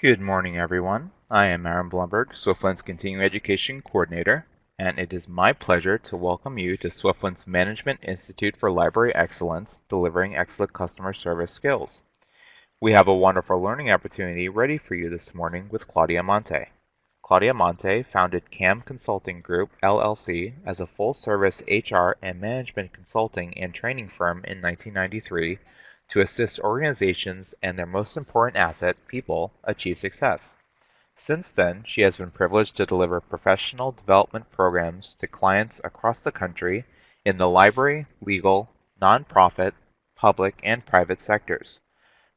Good morning, everyone. I am Aaron Blumberg, Swiftland's Continuing Education Coordinator, and it is my pleasure to welcome you to Swiftland's Management Institute for Library Excellence, delivering excellent customer service skills. We have a wonderful learning opportunity ready for you this morning with Claudia Monte. Claudia Monte founded CAM Consulting Group, LLC, as a full-service HR and management consulting and training firm in 1993 to assist organizations and their most important asset, people, achieve success. Since then, she has been privileged to deliver professional development programs to clients across the country in the library, legal, nonprofit, public, and private sectors.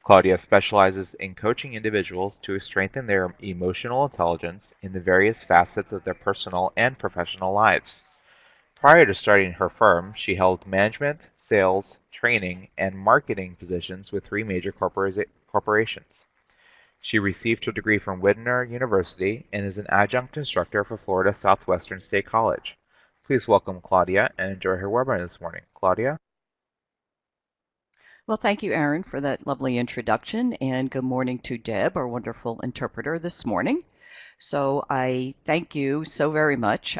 Claudia specializes in coaching individuals to strengthen their emotional intelligence in the various facets of their personal and professional lives. Prior to starting her firm, she held management, sales, training, and marketing positions with three major corporations. She received her degree from Widener University and is an adjunct instructor for Florida Southwestern State College. Please welcome Claudia and enjoy her webinar this morning. Claudia? Well, thank you, Aaron, for that lovely introduction, and good morning to Deb, our wonderful interpreter this morning. So I thank you so very much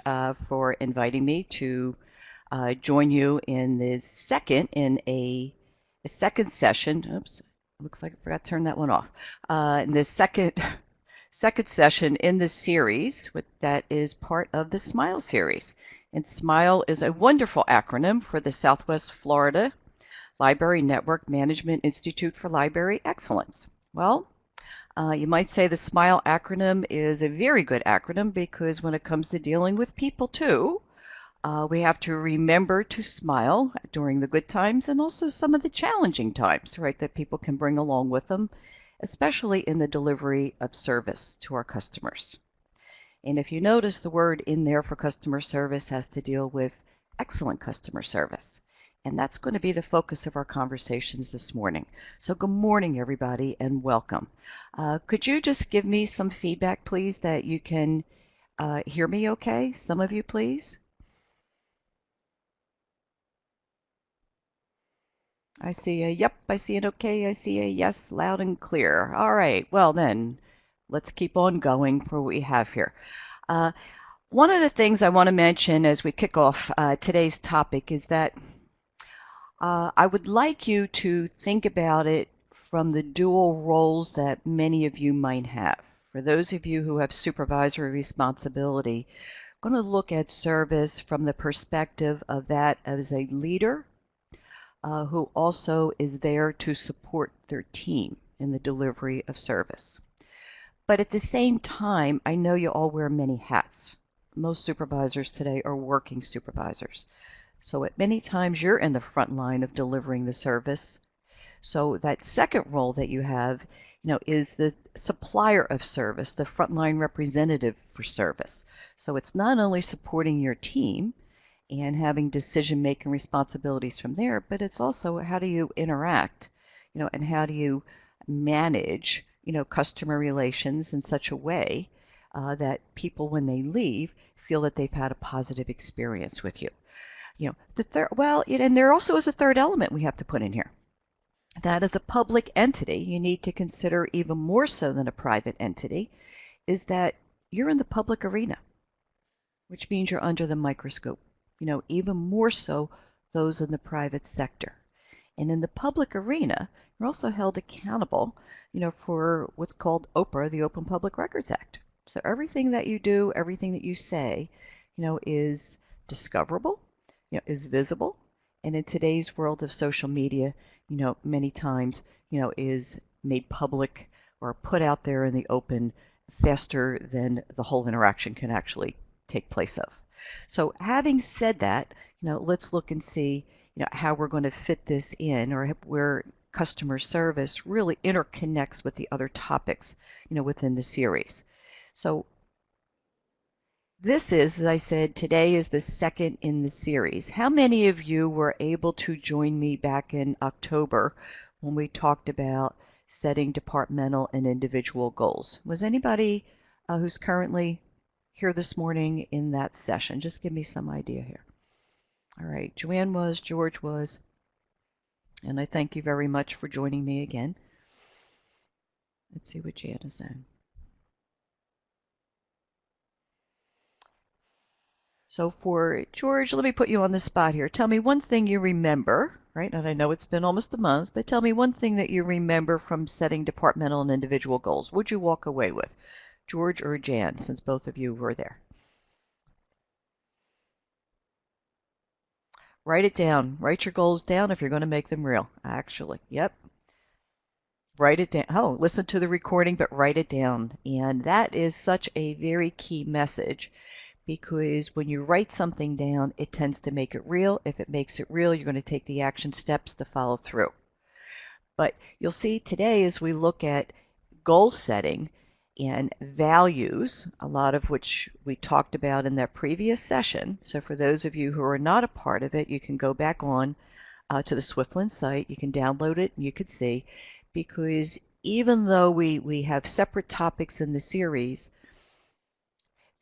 for inviting me to join you in the second session. Oops, looks like I forgot to turn that one off. In the second session in the series that is part of the SMILE series. And SMILE is a wonderful acronym for the Southwest Florida Library Network Management Institute for Library Excellence. Well, you might say the SMILE acronym is a very good acronym because when it comes to dealing with people too, we have to remember to smile during the good times and also some of the challenging times, right, that people can bring along with them, especially in the delivery of service to our customers. And if you notice, the word in there for customer service has to deal with excellent customer service. And that's going to be the focus of our conversations this morning. So good morning, everybody, and welcome. Could you just give me some feedback, please, that you can hear me okay? Some of you, please. I see a yep, I see it okay, I see a yes, loud and clear. All right, well then, let's keep on going for what we have here. One of the things I want to mention as we kick off today's topic is that I would like you to think about it from the dual roles that many of you might have. For those of you who have supervisory responsibility, I'm going to look at service from the perspective of that as a leader who also is there to support their team in the delivery of service. But at the same time, I know you all wear many hats. Most supervisors today are working supervisors. So at many times you're in the front line of delivering the service. So that second role that you have, is the supplier of service, the frontline representative for service. So it's not only supporting your team and having decision-making responsibilities from there, but it's also how do you interact, and how do you manage, customer relations in such a way that people, when they leave, feel that they've had a positive experience with you. The third, well, and there also is a third element we have to put in here. That as a public entity, you need to consider even more so than a private entity, is that you're in the public arena, which means you're under the microscope. Even more so those in the private sector. And in the public arena, you're also held accountable, for what's called OPRA, the Open Public Records Act. So everything that you do, everything that you say, is discoverable, is visible. And in today's world of social media, many times, is made public or put out there in the open faster than the whole interaction can actually take place of. So having said that, let's look and see, how we're going to fit this in, or where customer service really interconnects with the other topics, within the series. So this is, as I said, today is the second in the series. How many of you were able to join me back in October when we talked about setting departmental and individual goals? Was anybody who's currently here this morning in that session? Just give me some idea here. All right, Joanne was, George was, and I thank you very much for joining me again. Let's see what Jan is saying. So for George, let me put you on the spot here. Tell me one thing you remember, right? And I know it's been almost a month, but tell me one thing that you remember from setting departmental and individual goals. What'd you walk away with, George or Jan, since both of you were there? Write it down. Write your goals down if you're going to make them real. Actually, yep. Write it down. Oh, listen to the recording, but write it down. And that is such a very key message because when you write something down, it tends to make it real. If it makes it real, you're going to take the action steps to follow through. But you'll see today as we look at goal setting and values, a lot of which we talked about in that previous session. So for those of you who are not a part of it, you can go back on to the Swiftland site. You can download it and you can see, because even though we have separate topics in the series,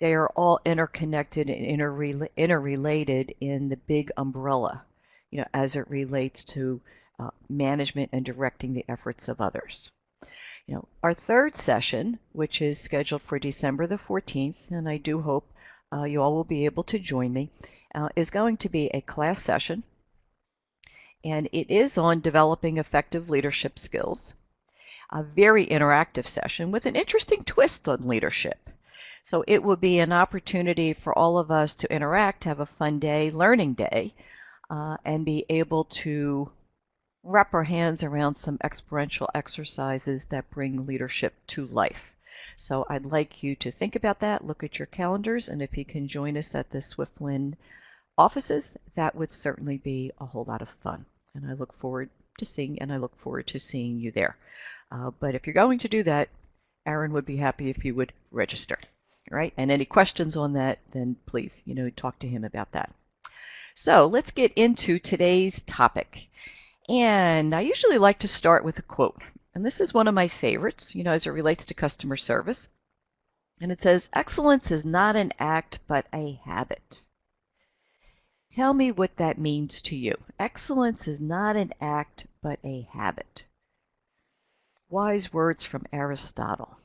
they are all interconnected and interrelated in the big umbrella, as it relates to management and directing the efforts of others. Our third session, which is scheduled for December the 14th, and I do hope you all will be able to join me, is going to be a class session, and it is on developing effective leadership skills. A very interactive session with an interesting twist on leadership. So it will be an opportunity for all of us to interact, have a fun day, learning day, and be able to wrap our hands around some experiential exercises that bring leadership to life. So I'd like you to think about that, look at your calendars, and if you can join us at the Swiftland offices, that would certainly be a whole lot of fun. And I look forward to seeing you there. But if you're going to do that, Aaron would be happy if you would register. All right, and any questions on that, then please, talk to him about that. So let's get into today's topic. And I usually like to start with a quote. And this is one of my favorites, as it relates to customer service. And it says, "Excellence is not an act, but a habit." Tell me what that means to you. Excellence is not an act, but a habit. Wise words from Aristotle.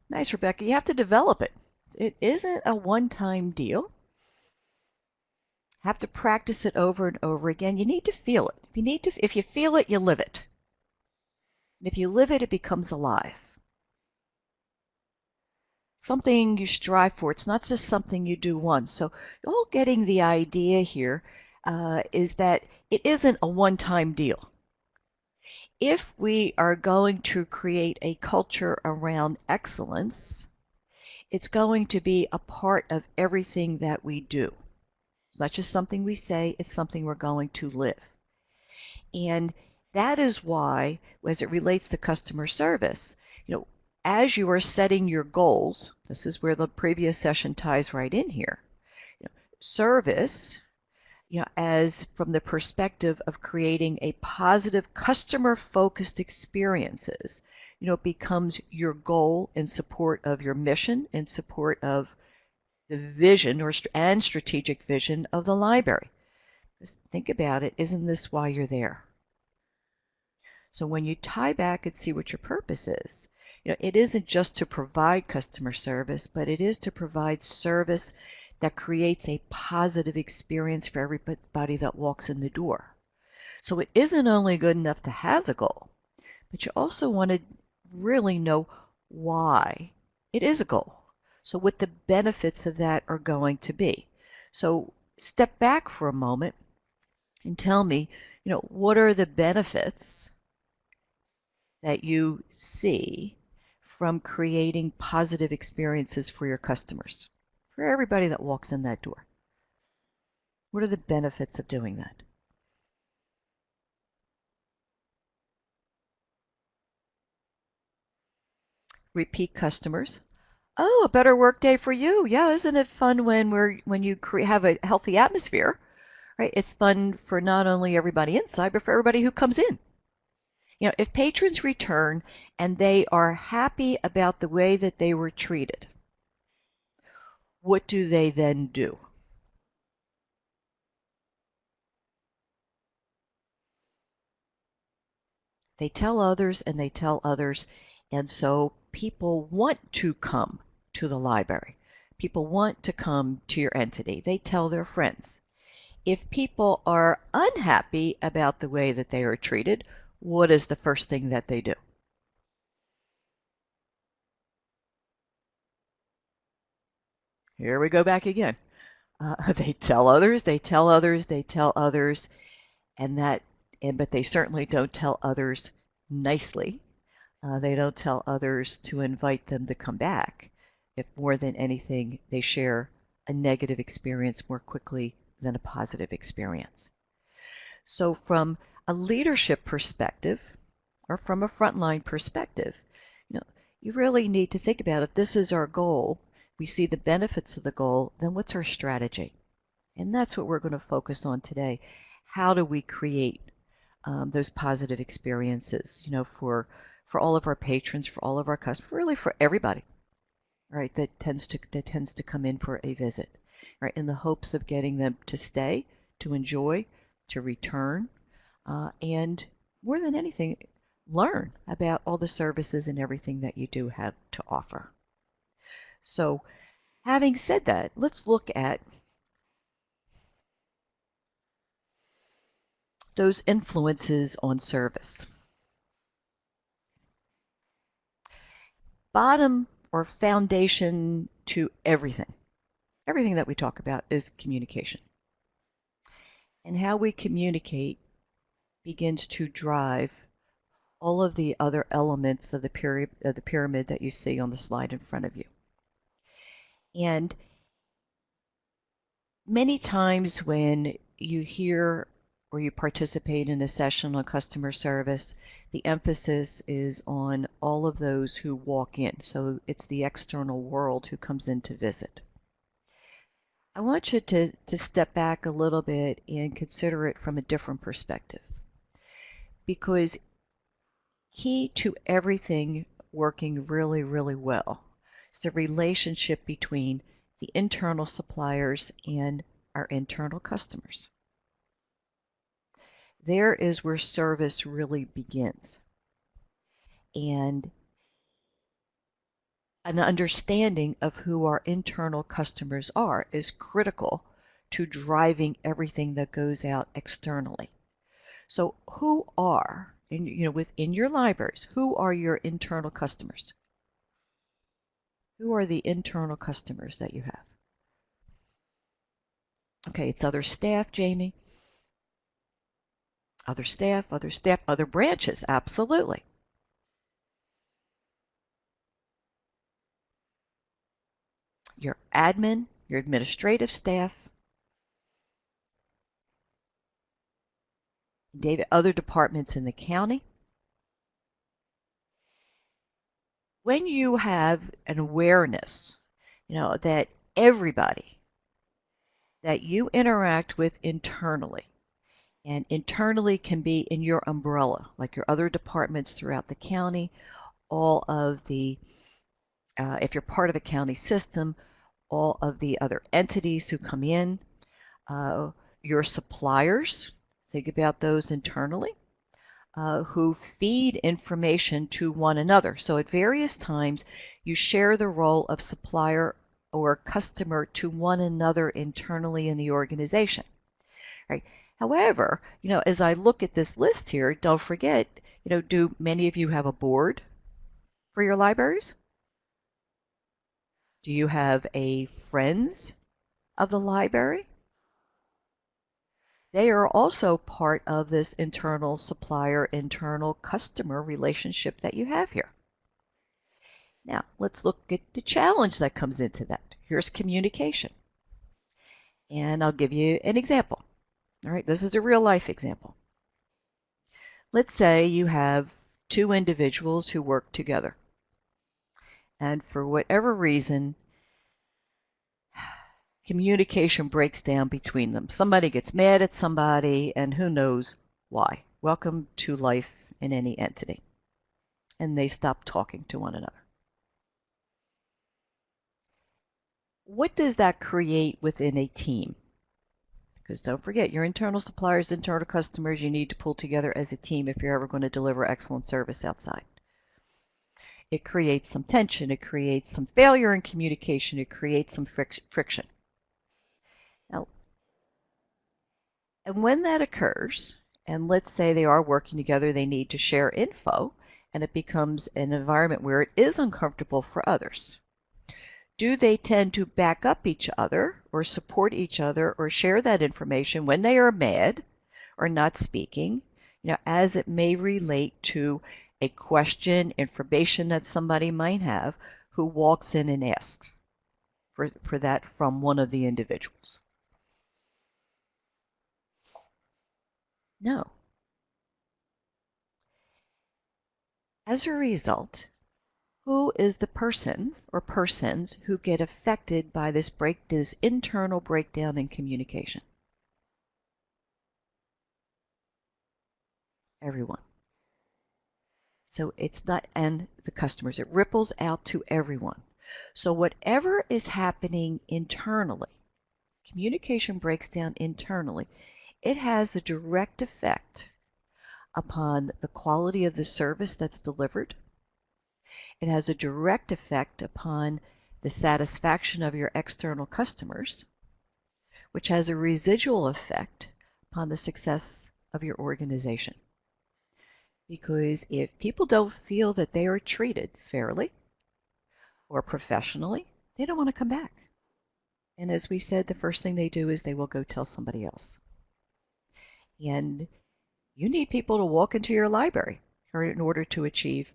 Nice, Rebecca. You have to develop it. It isn't a one-time deal. Have to practice it over and over again. You need to feel it. If you feel it, you live it. And if you live it, it becomes alive. Something you strive for. It's not just something you do once. So you're all getting the idea here is that it isn't a one-time deal. If we are going to create a culture around excellence, it's going to be a part of everything that we do. It's not just something we say, it's something we're going to live. And that is why, as it relates to customer service, as you are setting your goals, this is where the previous session ties right in here. Service, as from the perspective of creating a positive customer-focused experiences, becomes your goal in support of your mission, in support of the vision and strategic vision of the library. Just think about it. Isn't this why you're there? So when you tie back and see what your purpose is, it isn't just to provide customer service, but it is to provide service that creates a positive experience for everybody that walks in the door. So it isn't only good enough to have the goal, but you also want to really know why it is a goal. So what the benefits of that are going to be. So step back for a moment and tell me, what are the benefits that you see from creating positive experiences for your customers, for everybody that walks in that door? What are the benefits of doing that? Repeat customers. Oh, a better work day for you. Yeah, isn't it fun when you have a healthy atmosphere, right? It's fun for not only everybody inside, but for everybody who comes in. If patrons return and they are happy about the way that they were treated, what do they then do? They tell others and they tell others, and so people want to come to the library. People want to come to your entity. They tell their friends. If people are unhappy about the way that they are treated, what is the first thing that they do? Here we go back again. They tell others, they tell others, they tell others, and but they certainly don't tell others nicely. They don't tell others to invite them to come back. If more than anything, they share a negative experience more quickly than a positive experience. So from a leadership perspective, or from a frontline perspective, you know, you really need to think about if this is our goal, we see the benefits of the goal, then what's our strategy? And that's what we're going to focus on today. How do we create those positive experiences, for all of our patrons, for all of our customers, really for everybody, right? That tends to come in for a visit, right? In the hopes of getting them to stay, to enjoy, to return, and more than anything, learn about all the services and everything that you do have to offer. So, having said that, let's look at those influences on service. Bottom or foundation to everything that we talk about is communication. And how we communicate begins to drive all of the other elements of the pyramid that you see on the slide in front of you. And many times when you hear or you participate in a session on customer service, the emphasis is on all of those who walk in. So it's the external world who comes in to visit. I want you to step back a little bit and consider it from a different perspective. Because key to everything working really, really well is the relationship between the internal suppliers and our internal customers. There is where service really begins. And an understanding of who our internal customers are is critical to driving everything that goes out externally. So who are, within your libraries, who are your internal customers? Who are the internal customers that you have? Okay, it's other staff, Jamie. Other staff, other branches, absolutely. Your admin, your administrative staff, David, other departments in the county. When you have an awareness, that everybody that you interact with internally, and internally can be in your umbrella, like your other departments throughout the county, all of the, if you're part of a county system, all of the other entities who come in, your suppliers, think about those internally, who feed information to one another. So at various times, you share the role of supplier or customer to one another internally in the organization. Right? However, as I look at this list here, don't forget, do many of you have a board for your libraries? Do you have a friends of the library? They are also part of this internal supplier, internal customer relationship that you have here. Now, let's look at the challenge that comes into that. Here's communication. And I'll give you an example. All right, this is a real life example. Let's say you have two individuals who work together. And for whatever reason, communication breaks down between them. Somebody gets mad at somebody, and who knows why. Welcome to life in any entity. And they stop talking to one another. What does that create within a team? It Because don't forget, your internal suppliers, internal customers, you need to pull together as a team if you're ever going to deliver excellent service outside. It creates some tension. It creates some failure in communication. It creates some friction. Now, and when that occurs, and let's say they are working together, they need to share info, and it becomes an environment where it is uncomfortable for others. Do they tend to back up each other or support each other or share that information when they are mad or not speaking, as it may relate to a question, information that somebody might have who walks in and asks for that from one of the individuals? No. As a result, who is the person or persons who get affected by this internal breakdown in communication? Everyone. So it's not, and the customers, it ripples out to everyone. So whatever is happening internally, communication breaks down internally, it has a direct effect upon the quality of the service that's delivered. It has a direct effect upon the satisfaction of your external customers, which has a residual effect upon the success of your organization. Because if people don't feel that they are treated fairly or professionally, they don't want to come back. And as we said, the first thing they do is they will go tell somebody else. And you need people to walk into your library in order to achieve,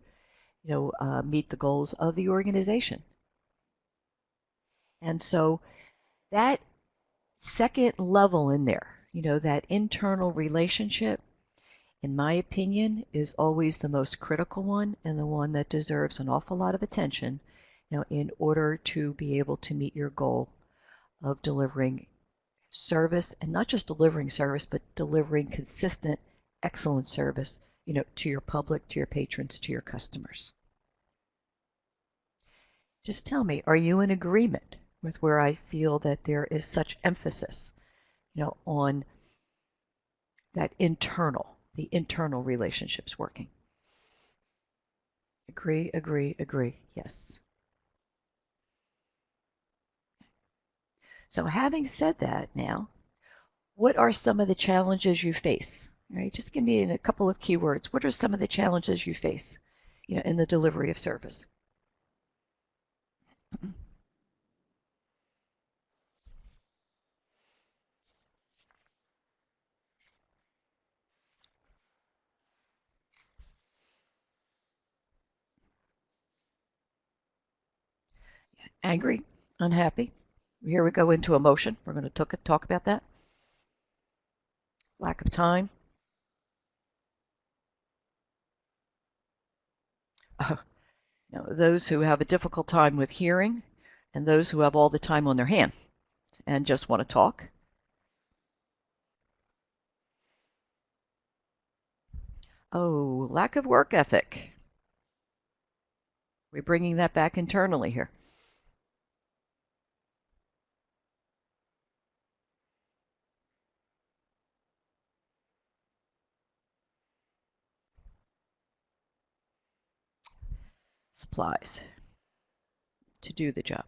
meet the goals of the organization. And so that second level in there, that internal relationship, in my opinion, is always the most critical one and the one that deserves an awful lot of attention, in order to be able to meet your goal of delivering service, and not just delivering service, but delivering consistent, excellent service, to your public, to your patrons, to your customers. Just tell me, are you in agreement with where I feel that there is such emphasis, on that the internal relationships working? Agree, agree, agree. Yes. So having said that now, what are some of the challenges you face? All right, just give me a couple of keywords. What are some of the challenges you face, in the delivery of service? Angry, unhappy. Here we go into emotion. We're going to talk about that. Lack of time. Those who have a difficult time with hearing, and those who have all the time on their hand and just want to talk. Oh, lack of work ethic. We're bringing that back internally here. Supplies to do the job.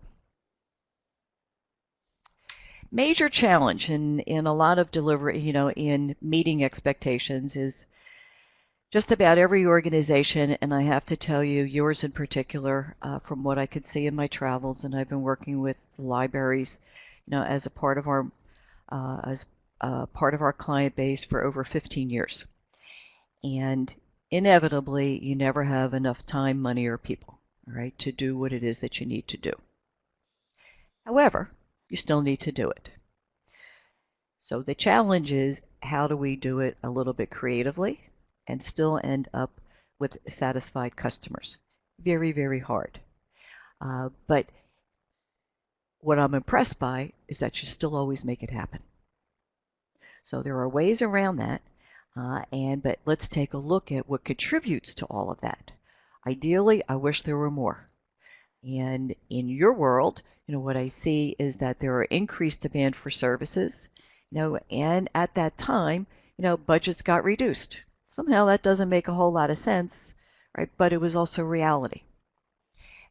Major challenge in a lot of delivery, in meeting expectations is just about every organization, and I have to tell you, yours in particular, from what I could see in my travels, and I've been working with the libraries, as a part of our client base for over 15 years. And inevitably, you never have enough time, money, or people, all right, to do what it is that you need to do. However, you still need to do it. So the challenge is, how do we do it a little bit creatively and still end up with satisfied customers? Very, very hard. But what I'm impressed by is that you still always make it happen. So there are ways around that, but let's take a look at what contributes to all of that. Ideally, I wish there were more. And in your world, what I see is that there are increased demand for services, And at that time, budgets got reduced. Somehow that doesn't make a whole lot of sense, right? But it was also reality.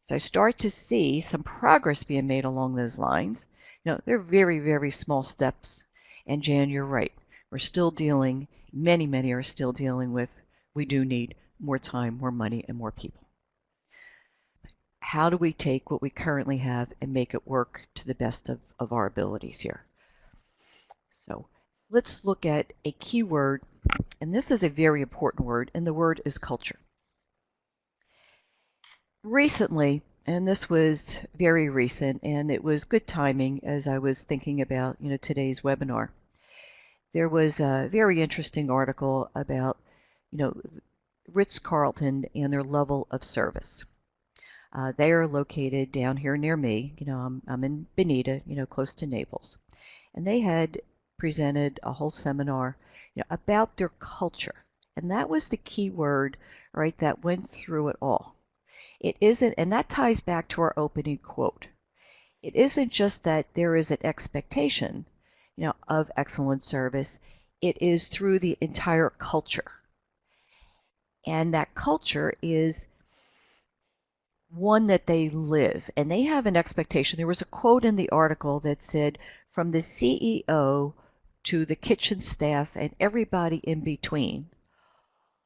So I start to see some progress being made along those lines. They're very, very small steps. And Jan, you're right. We're still dealing, many are still dealing with, we do need more time, more money, and more people. How do we take what we currently have and make it work to the best of our abilities here? So let's look at a key word, and this is a very important word, and the word is culture. Recently, and this was very recent, and it was good timing as I was thinking about, today's webinar. There was a very interesting article about, you know, Ritz-Carlton and their level of service. They are located down here near me. I'm in Bonita, close to Naples. And they had presented a whole seminar, about their culture. And that was the key word, right, that went through it all. It isn't, and that ties back to our opening quote. It isn't just that there is an expectation, of excellent service. It is through the entire culture. And that culture is one that they live, and they have an expectation. There was a quote in the article that said, from the CEO to the kitchen staff and everybody in between,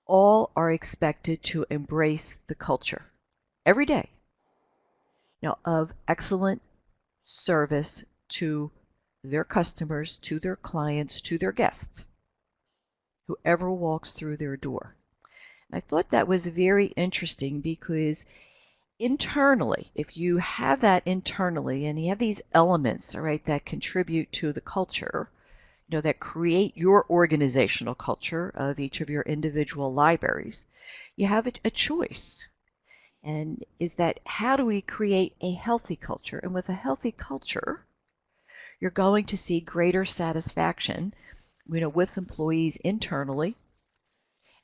all are expected to embrace the culture every day, of excellent service to their customers, to their clients, to their guests, whoever walks through their door. And I thought that was very interesting because internally, if you have that internally and you have these elements, all right, that contribute to the culture, that create your organizational culture of each of your individual libraries, you have a choice. And is that how do we create a healthy culture? And with a healthy culture, you're going to see greater satisfaction, with employees internally.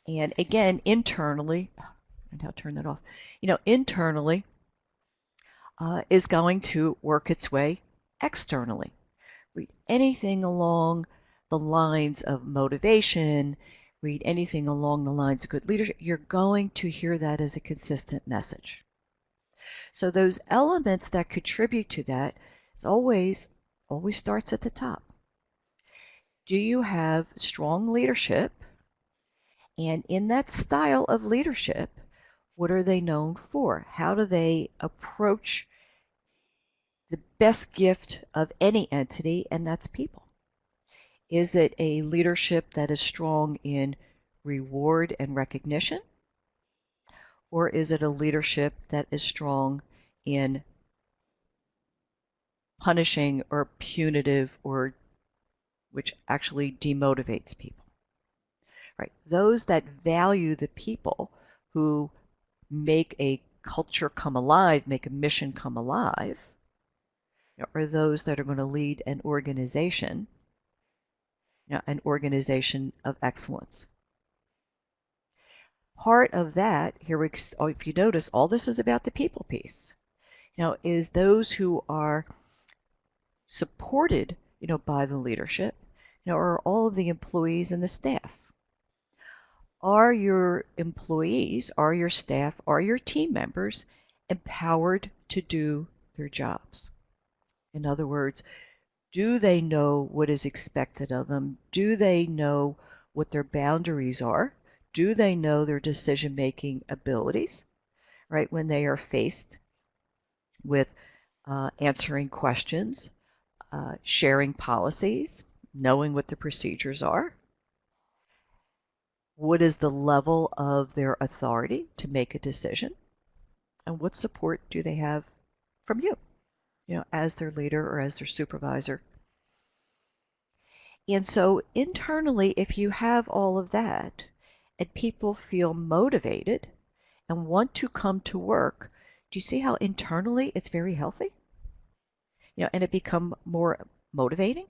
And again, internally, and I'll turn that off, internally is going to work its way externally. Read anything along the lines of motivation, read anything along the lines of good leadership, you're going to hear that as a consistent message. So those elements that contribute to that is always starts at the top. Do you have strong leadership? And in that style of leadership, what are they known for? How do they approach the best gift of any entity, and that's people? Is it a leadership that is strong in reward and recognition? Or is it a leadership that is strong in punishing or punitive, or which actually demotivates people? Right? Those that value the people, who make a culture come alive, make a mission come alive, are those that are going to lead an organization, an organization of excellence. Part of that, if you notice, all this is about the people piece, is those who are supported, by the leadership, are all of the employees and the staff. Are your employees, are your staff, are your team members empowered to do their jobs? In other words, do they know what is expected of them? Do they know what their boundaries are? Do they know their decision-making abilities, right, when they are faced with answering questions, sharing policies, knowing what the procedures are? What is the level of their authority to make a decision? And what support do they have from you, as their leader or as their supervisor? And so internally, if you have all of that and people feel motivated and want to come to work, do you see how internally it's very healthy? And it become more motivating.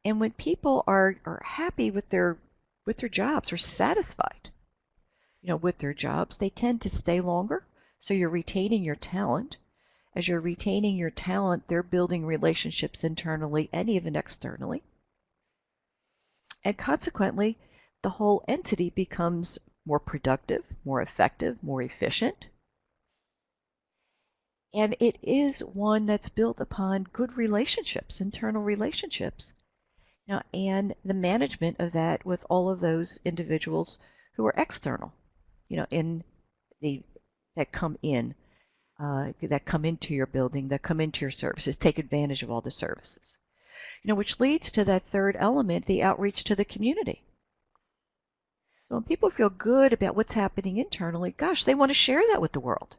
And when people are happy with their jobs, or satisfied, with their jobs, they tend to stay longer. So you're retaining your talent. As you're retaining your talent, they're building relationships internally and even externally. And consequently, the whole entity becomes more productive, more effective, more efficient. And it is one that's built upon good relationships, internal relationships, and the management of that with all of those individuals who are external, in the that come in, that come into your building, that come into your services, take advantage of all the services. Which leads to that third element, the outreach to the community. So when people feel good about what's happening internally, gosh, they want to share that with the world.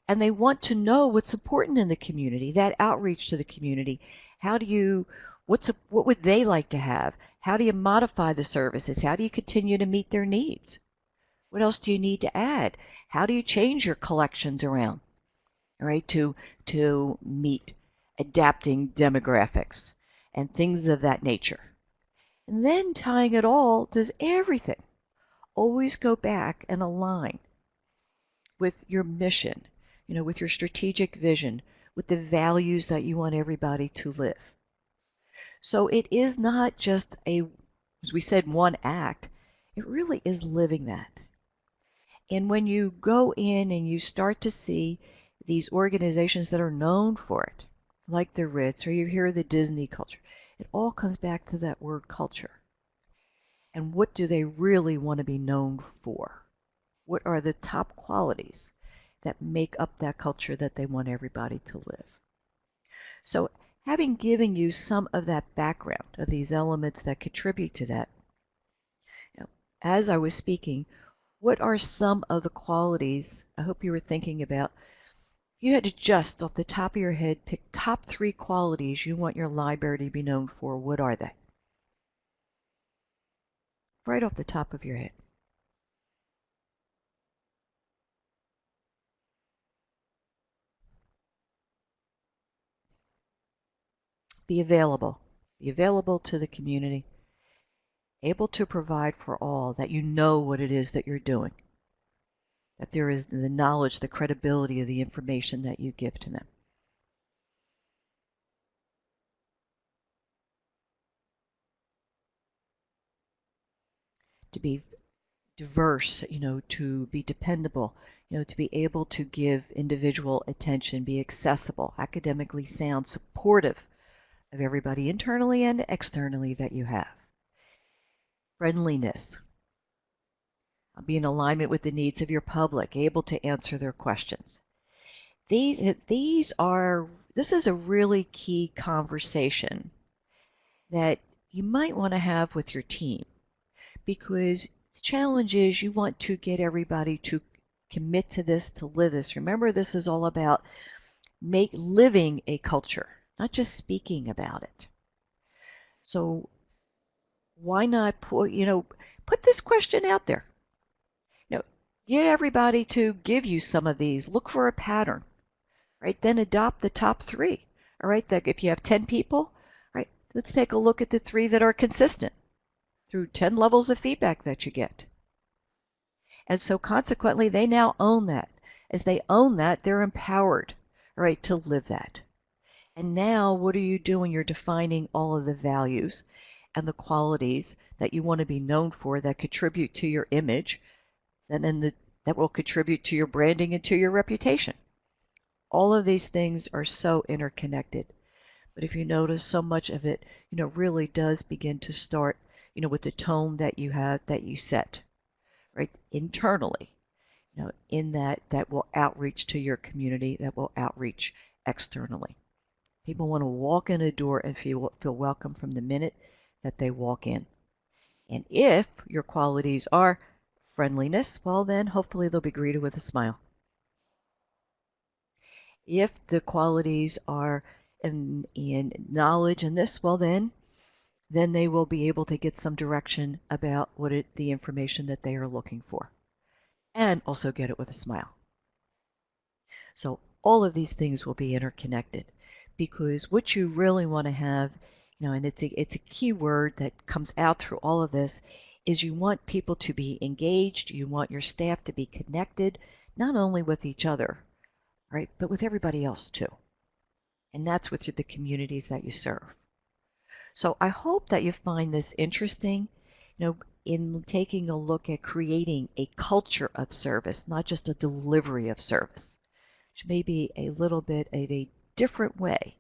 And they want to know what's important in the community, that outreach to the community. What would they like to have? How do you modify the services? How do you continue to meet their needs? What else do you need to add? How do you change your collections around, all right, to meet adapting demographics and things of that nature? And then tying it all, does everything always go back and align with your mission, with your strategic vision, with the values that you want everybody to live? So it is not just as we said, one act. It really is living that. And when you go in and you start to see these organizations that are known for it, like the Ritz, or you hear the Disney culture, it all comes back to that word culture. And what do they really want to be known for? What are the top qualities that make up that culture that they want everybody to live? So having given you some of that background of these elements that contribute to that, as I was speaking, what are some of the qualities I hope you were thinking about? If you had to just off the top of your head pick top 3 qualities you want your library to be known for, what are they? Right off the top of your head. Be available. Be available to the community. Able to provide for all, that you know what it is that you're doing. That there is the knowledge, the credibility of the information that you give to them. To be diverse, to be dependable, to be able to give individual attention, be accessible, academically sound, supportive of everybody internally and externally that you have. Friendliness, be in alignment with the needs of your public, able to answer their questions. This is a really key conversation that you might want to have with your team, because the challenge is you want to get everybody to commit to this, to live this. Remember, this is all about living a culture, not just speaking about it. So why not put this question out there? Get everybody to give you some of these. Look for a pattern, right? Then adopt the top 3. All right, that if you have 10 people, right, let's take a look at the 3 that are consistent through 10 levels of feedback that you get. And so consequently, they now own that. As they own that, they're empowered, all right, to live that. And now what are you doing? You're defining all of the values and the qualities that you want to be known for that contribute to your image, and then that will contribute to your branding and to your reputation. All of these things are so interconnected. But if you notice, so much of it, really does begin to start, with the tone that you have, that you set, right, internally, in that will outreach to your community, that will outreach externally. People want to walk in a door and feel welcome from the minute that they walk in. And if your qualities are friendliness, well then hopefully they'll be greeted with a smile. If the qualities are in knowledge and this, well then they will be able to get some direction about the information that they are looking for, and also get it with a smile. So all of these things will be interconnected, because what you really want to have, and it's a key word that comes out through all of this, is you want people to be engaged. You want your staff to be connected, not only with each other, right, but with everybody else too. And that's with the communities that you serve. So I hope that you find this interesting, in taking a look at creating a culture of service, not just a delivery of service, which may be a little bit of a different way,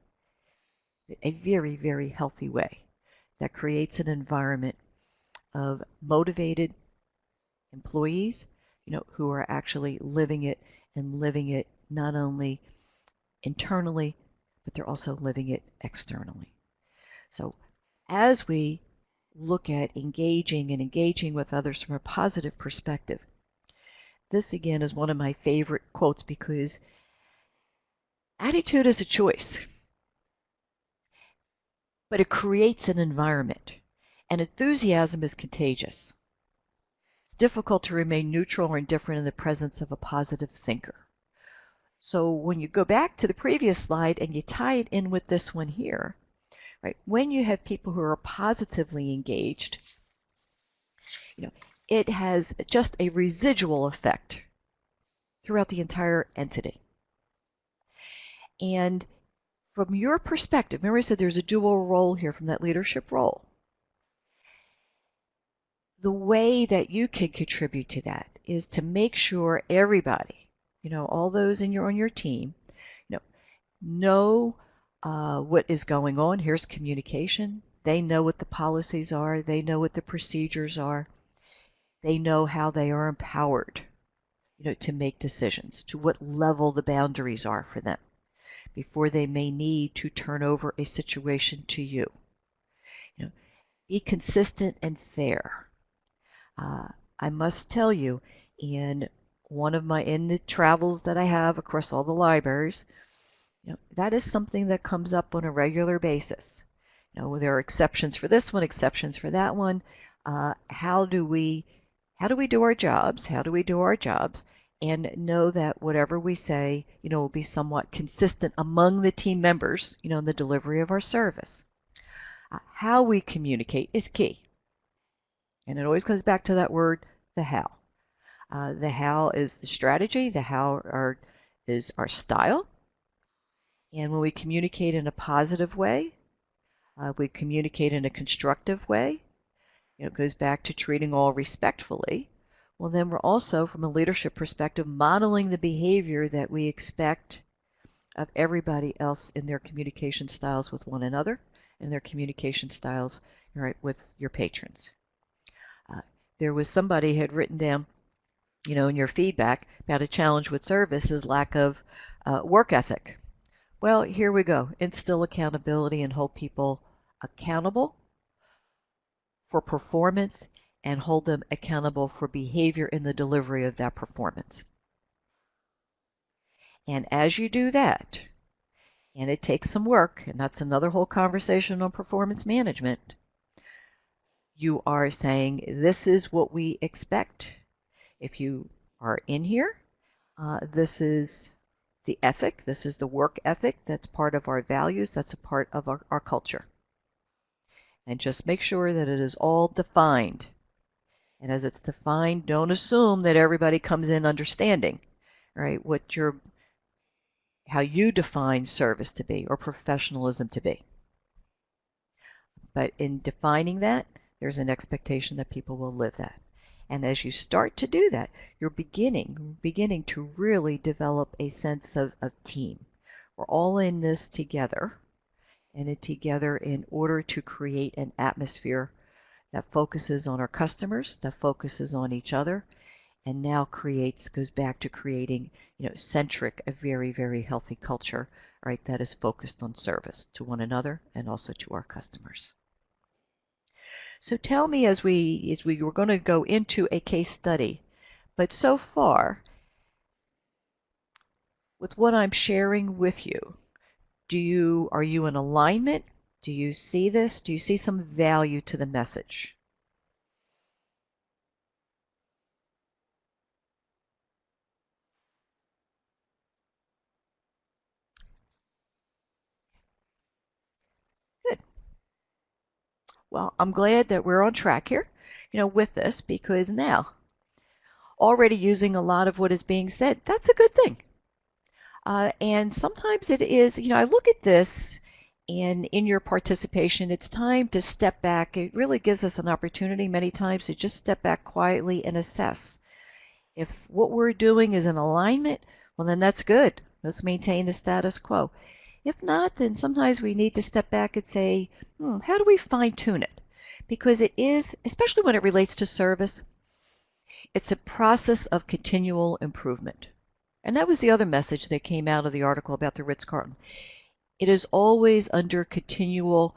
a very, very healthy way that creates an environment of motivated employees, who are actually living it and living it not only internally, but they're also living it externally. So as we look at engaging with others from a positive perspective, this again is one of my favorite quotes because attitude is a choice, but it creates an environment, and enthusiasm is contagious. It's difficult to remain neutral or indifferent in the presence of a positive thinker. So when you go back to the previous slide and you tie it in with this one here, right? When you have people who are positively engaged, you know, it has just a residual effect throughout the entire entity. And from your perspective, remember I said there's a dual role here from that leadership role. The way that you can contribute to that is to make sure everybody, all those on your team, know what is going on. Here's communication. They know what the policies are. They know what the procedures are. They know how they are empowered, to make decisions, to what level the boundaries are for them before they may need to turn over a situation to you. Be consistent and fair. I must tell you, in the travels that I have across all the libraries, that is something that comes up on a regular basis. There are exceptions for this one, exceptions for that one. How do we do our jobs? How do we do our jobs? And know that whatever we say, will be somewhat consistent among the team members, in the delivery of our service. How we communicate is key. And it always comes back to that word, the how. The how is the strategy. The how is our style. And when we communicate in a positive way, we communicate in a constructive way. It goes back to treating all respectfully. Well, then we're also, from a leadership perspective, modeling the behavior that we expect of everybody else in their communication styles with one another and their communication styles, right, with your patrons. There was somebody had written down, in your feedback about a challenge with service is lack of work ethic. Well, here we go. Instill accountability and hold people accountable for performance and hold them accountable for behavior in the delivery of that performance. And as you do that, and it takes some work, and that's another whole conversation on performance management, you are saying, this is what we expect. If you are in here, this is the ethic, this is the work ethic, that's part of our values, that's a part of our culture. And just make sure that it is all defined. And as it's defined, don't assume that everybody comes in understanding, right, how you define service to be or professionalism to be. But in defining that, there's an expectation that people will live that. And as you start to do that, you're beginning to really develop a sense of team. We're all in this together, and together in order to create an atmosphere that focuses on our customers, that focuses on each other, and now goes back to creating, centric, a very, very healthy culture, right, that is focused on service to one another and also to our customers. So tell me, as we were going to go into a case study, but so far, with what I'm sharing with you, are you in alignment? Do you see this? Do you see some value to the message? Good. Well, I'm glad that we're on track here, with this, because now, already using a lot of what is being said, that's a good thing. And sometimes it is, I look at this And in your participation, it's time to step back. It really gives us an opportunity many times to just step back quietly and assess. If what we're doing is in alignment, well, then that's good. Let's maintain the status quo. If not, then sometimes we need to step back and say, how do we fine tune it? Because it is, especially when it relates to service, it's a process of continual improvement. And that was the other message that came out of the article about the Ritz-Carlton. It is always under continual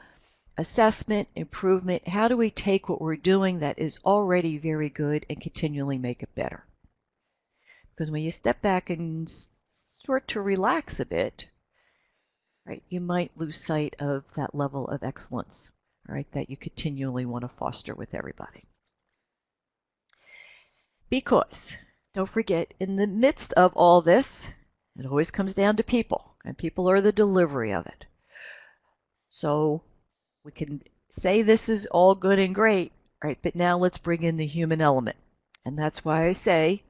assessment, improvement. How do we take what we're doing that is already very good and continually make it better? Because when you step back and start to relax a bit, right, you might lose sight of that level of excellence, right, that you continually want to foster with everybody. Because, don't forget, in the midst of all this, it always comes down to people, and people are the delivery of it. So we can say this is all good and great, right? But now let's bring in the human element. And that's why I say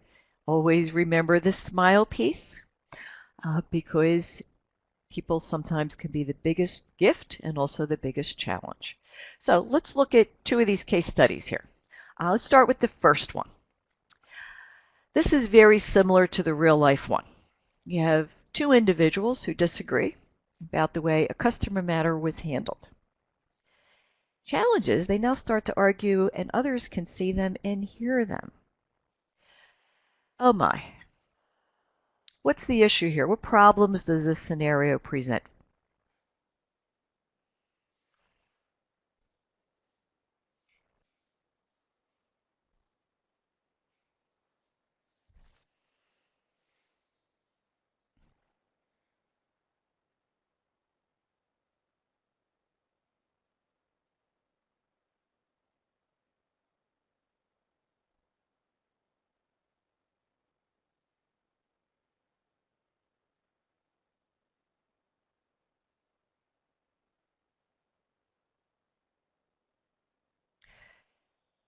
always remember the smile piece, because people sometimes can be the biggest gift and also the biggest challenge. So let's look at two of these case studies here. Let's start with the first one. This is very similar to the real life one. You have two individuals who disagree about the way a customer matter was handled. Challenges, they now start to argue and others can see them and hear them. Oh my. What's the issue here? What problems does this scenario present?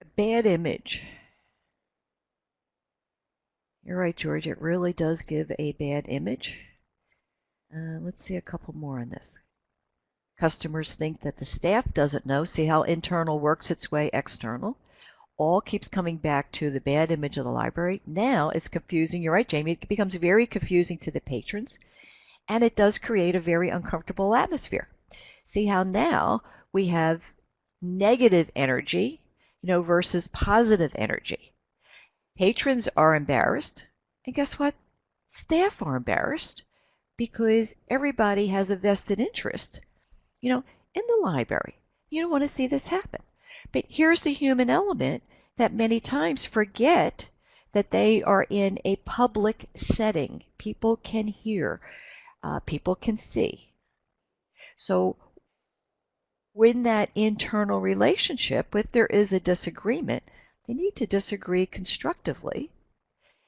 A bad image. You're right, George. It really does give a bad image. Let's see a couple more on this. Customers think that the staff doesn't know. See how internal works its way external. All keeps coming back to the bad image of the library. Now it's confusing. You're right, Jamie. It becomes very confusing to the patrons, and it does create a very uncomfortable atmosphere. See how now we have negative energy, versus positive energy. Patrons are embarrassed, and guess what? Staff are embarrassed because everybody has a vested interest, in the library. You don't want to see this happen. But here's the human element that many times forget that they are in a public setting. People can hear, people can see. So when that internal relationship, if there is a disagreement, they need to disagree constructively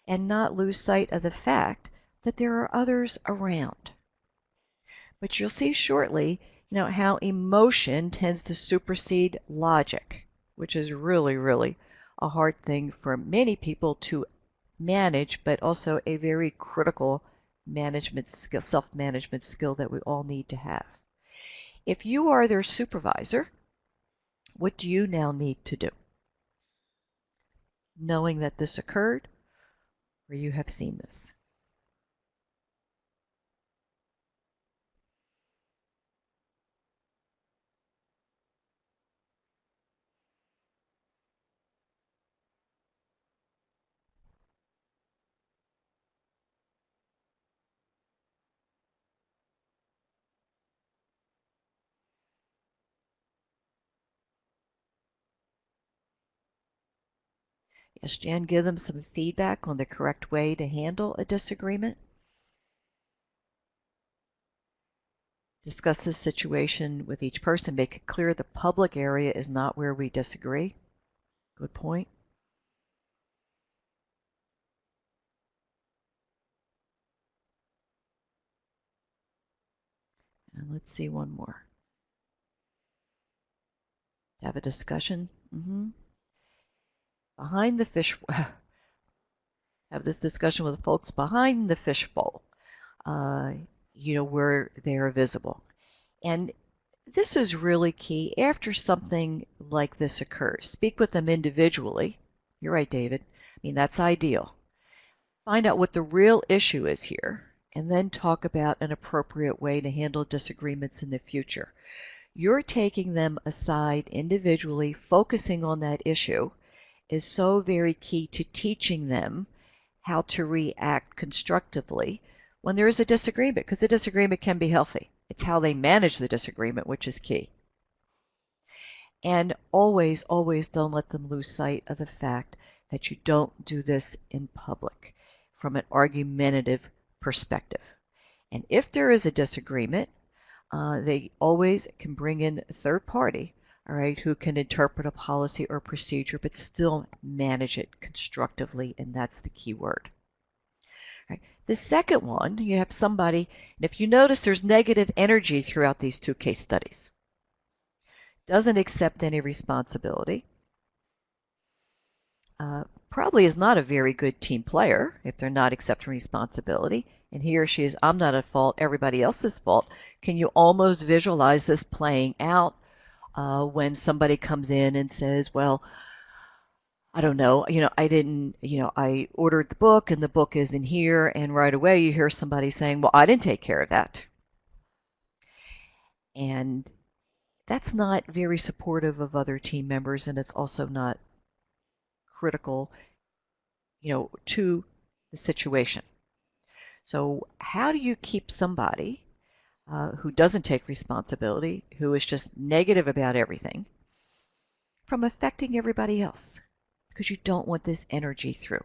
and not lose sight of the fact that there are others around. But you'll see shortly, how emotion tends to supersede logic, which is really, really a hard thing for many people to manage, but also a very critical management skill, self-management skill that we all need to have. If you are their supervisor, what do you now need to do? Knowing that this occurred, or you have seen this. Yes, Jan, give them some feedback on the correct way to handle a disagreement. Discuss this situation with each person. Make it clear the public area is not where we disagree. Good point. And let's see one more. Have a discussion. Behind the fish, have this discussion with folks behind the fishbowl, where they are visible. And This is really key. After something like this occurs, speak with them individually. You're right, David. I mean, that's ideal. Find out what the real issue is here, and then talk about an appropriate way to handle disagreements in the future. You're taking them aside individually, focusing on that issue is so very key to teaching them how to react constructively when there is a disagreement, because the disagreement can be healthy. It's how they manage the disagreement which is key. And always, always don't let them lose sight of the fact that you don't do this in public from an argumentative perspective. And if there is a disagreement, they always can bring in a third party, all right, who can interpret a policy or procedure, but still manage it constructively, and that's the key word. Right. The second one, you have somebody, and if you notice there's negative energy throughout these two case studies, doesn't accept any responsibility, probably is not a very good team player if they're not accepting responsibility, and he or she is, I'm not at fault, everybody else's fault. Can you almost visualize this playing out when somebody comes in and says, well, I don't know, I didn't, I ordered the book and the book isn't here, and right away you hear somebody saying, well, I didn't take care of that. And that's not very supportive of other team members, and it's also not critical, to the situation. So how do you keep somebody who doesn't take responsibility, who is just negative about everything, from affecting everybody else? Because you don't want this energy through.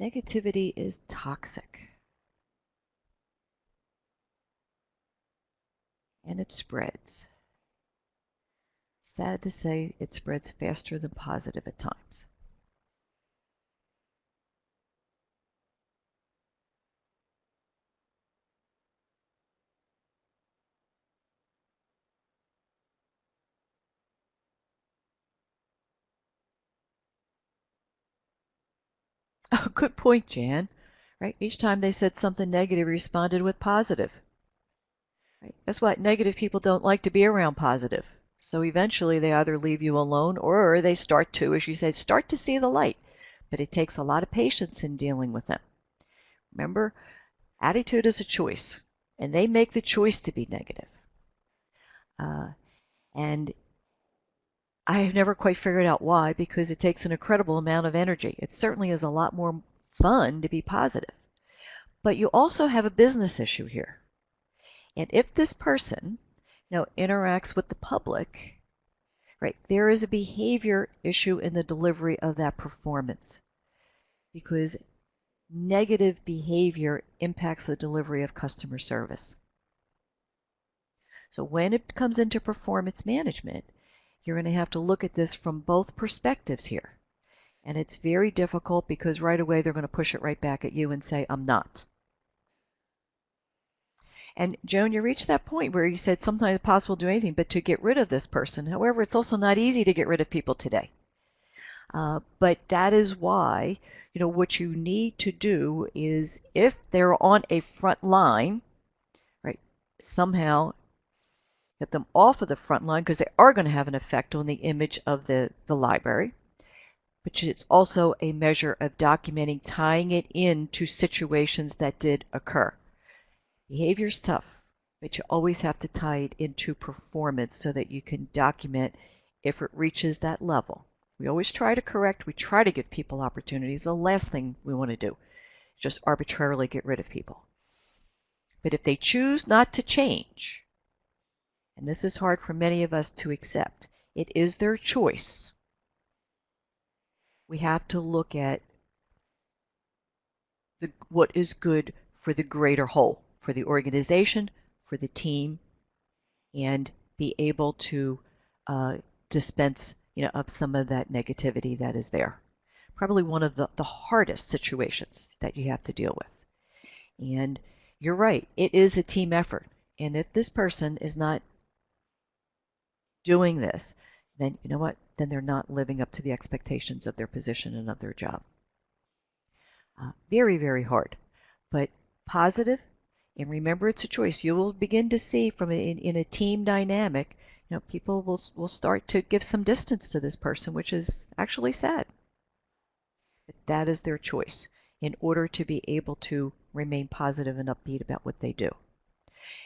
Negativity is toxic, and it spreads. Sad to say, it spreads faster than positive at times. Oh, good point, Jan. Right? Each time they said something negative, responded with positive. Right? Guess what? Negative people don't like to be around positive. So eventually they either leave you alone or they start to, as you said, start to see the light. But it takes a lot of patience in dealing with them. Remember, attitude is a choice, and they make the choice to be negative. And I have never quite figured out why, because it takes an incredible amount of energy. It certainly is a lot more fun to be positive. But you also have a business issue here. And if this person, interacts with the public, right, there is a behavior issue in the delivery of that performance, because negative behavior impacts the delivery of customer service. So when it comes into performance management, you're going to have to look at this from both perspectives here. And it's very difficult because right away they're going to push it right back at you and say, I'm not. And Joan, you reached that point where you said sometimes it's possible to do anything but to get rid of this person. However, it's also not easy to get rid of people today. But that is why, what you need to do is if they're on a front line, right, somehow get them off of the front line because they are going to have an effect on the image of the library. But it's also a measure of documenting, tying it into situations that did occur. Behavior's tough, but you always have to tie it into performance so that you can document if it reaches that level. We always try to correct, we try to give people opportunities. The last thing we want to do is just arbitrarily get rid of people. But if they choose not to change, and this is hard for many of us to accept, it is their choice. We have to look at what is good for the greater whole, for the organization, for the team, and be able to uh, dispense, of some of that negativity that is there. Probably one of the hardest situations that you have to deal with. And you're right, it is a team effort. And if this person is not doing this, then you know what? Then they're not living up to the expectations of their position and of their job. Very, very hard, but positive. And remember, it's a choice. You will begin to see from in a team dynamic, people will start to give some distance to this person, which is actually sad. But that is their choice in order to be able to remain positive and upbeat about what they do.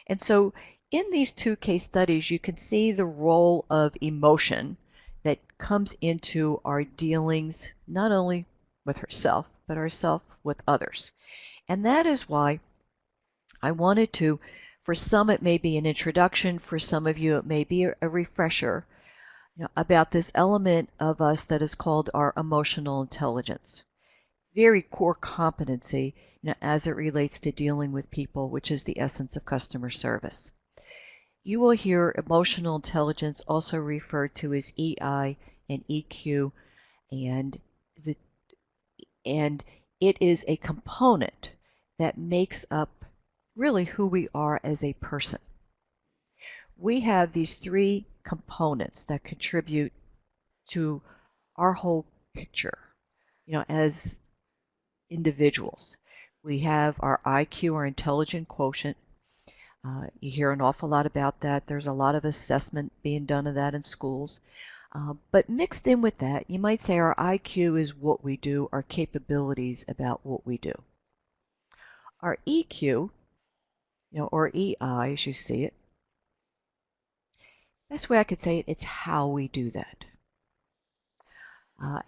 And so in these two case studies, you can see the role of emotion that comes into our dealings, not only with herself, but ourself with others. And that is why I wanted to, for some it may be an introduction, for some of you it may be a refresher, about this element of us that is called our emotional intelligence. Very core competency, as it relates to dealing with people, which is the essence of customer service. You will hear emotional intelligence also referred to as EI and EQ, and the and it is a component that makes up really who we are as a person. We have these three components that contribute to our whole picture, as individuals. We have our IQ, our intelligent quotient. You hear an awful lot about that. There's a lot of assessment being done of that in schools. But mixed in with that, you might say our IQ is what we do, our capabilities about what we do. Our EQ, or EI as you see it, best way I could say it, it's how we do that.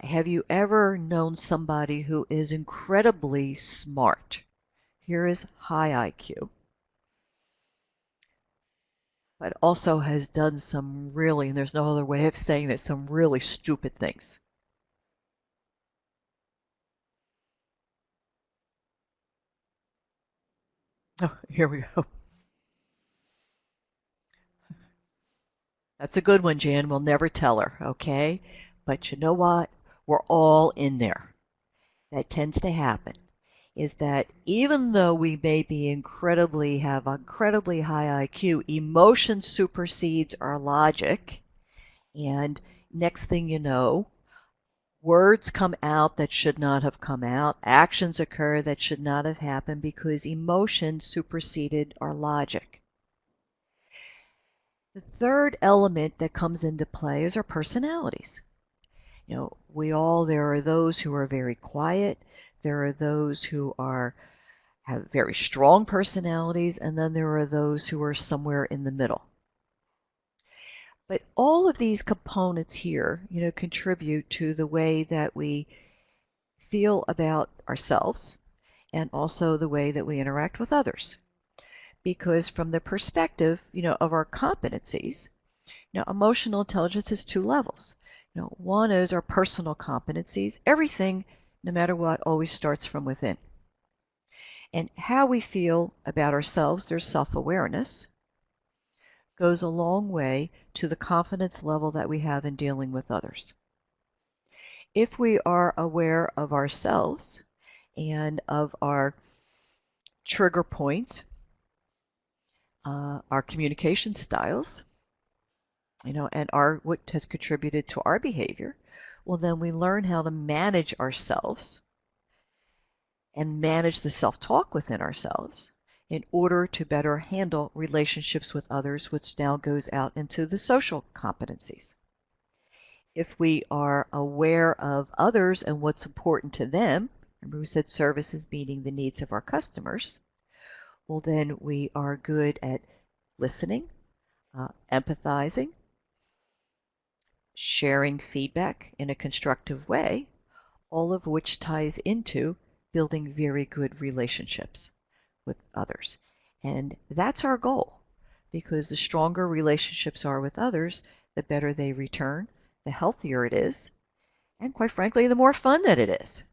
Have you ever known somebody who is incredibly smart? Here is high IQ, but also has done some really, and there's no other way of saying that, some really stupid things. Oh, here we go. That's a good one, Jan. We'll never tell her, okay? But you know what? We're all in there. That tends to happen. Is that even though we may be have incredibly high IQ, emotion supersedes our logic, and next thing you know, words come out that should not have come out, actions occur that should not have happened because emotion superseded our logic. The third element that comes into play is our personalities. There are those who are very quiet, there are those who have very strong personalities, and then there are those who are somewhere in the middle. But all of these components here, contribute to the way that we feel about ourselves and also the way that we interact with others. Because from the perspective, of our competencies, emotional intelligence is two levels. One is our personal competencies. Everything, no matter what, always starts from within. And how we feel about ourselves, there's self-awareness, goes a long way to the confidence level that we have in dealing with others. If we are aware of ourselves and of our trigger points, our communication styles, and what has contributed to our behavior, well, then we learn how to manage ourselves and manage the self-talk within ourselves in order to better handle relationships with others, which now goes out into the social competencies. If we are aware of others and what's important to them, remember we said service is meeting the needs of our customers, well, then we are good at listening, empathizing, sharing feedback in a constructive way, all of which ties into building very good relationships with others. And that's our goal, because the stronger relationships are with others, the better they return, the healthier it is, and quite frankly, the more fun that it is.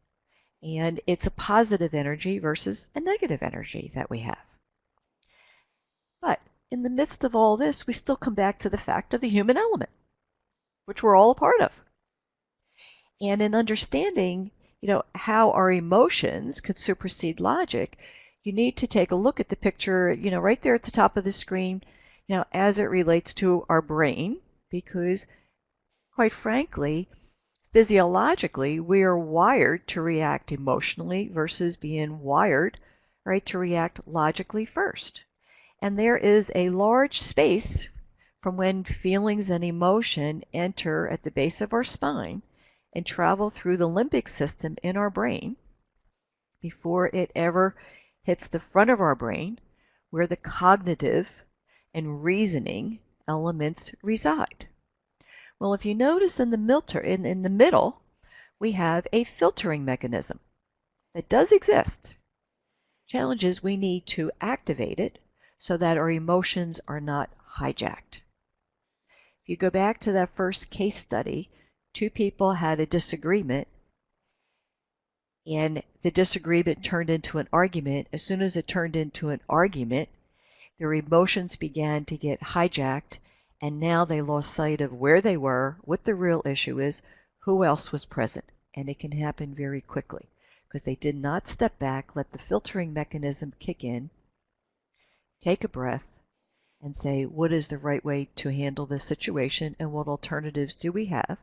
And it's a positive energy versus a negative energy that we have. But in the midst of all this, we still come back to the fact of the human element, which we're all a part of. And in understanding, how our emotions could supersede logic, you need to take a look at the picture, right there at the top of the screen, as it relates to our brain, because quite frankly, physiologically, we are wired to react emotionally versus being wired, right, to react logically first. And there is a large space from when feelings and emotion enter at the base of our spine and travel through the limbic system in our brain before it ever hits the front of our brain where the cognitive and reasoning elements reside. Well, if you notice in the middle, we have a filtering mechanism that does exist. Challenge is we need to activate it so that our emotions are not hijacked. If you go back to that first case study, two people had a disagreement and the disagreement turned into an argument. As soon as it turned into an argument, their emotions began to get hijacked, and now they lost sight of where they were, what the real issue is, who else was present. And it can happen very quickly because they did not step back, let the filtering mechanism kick in, take a breath, and say, what is the right way to handle this situation and what alternatives do we have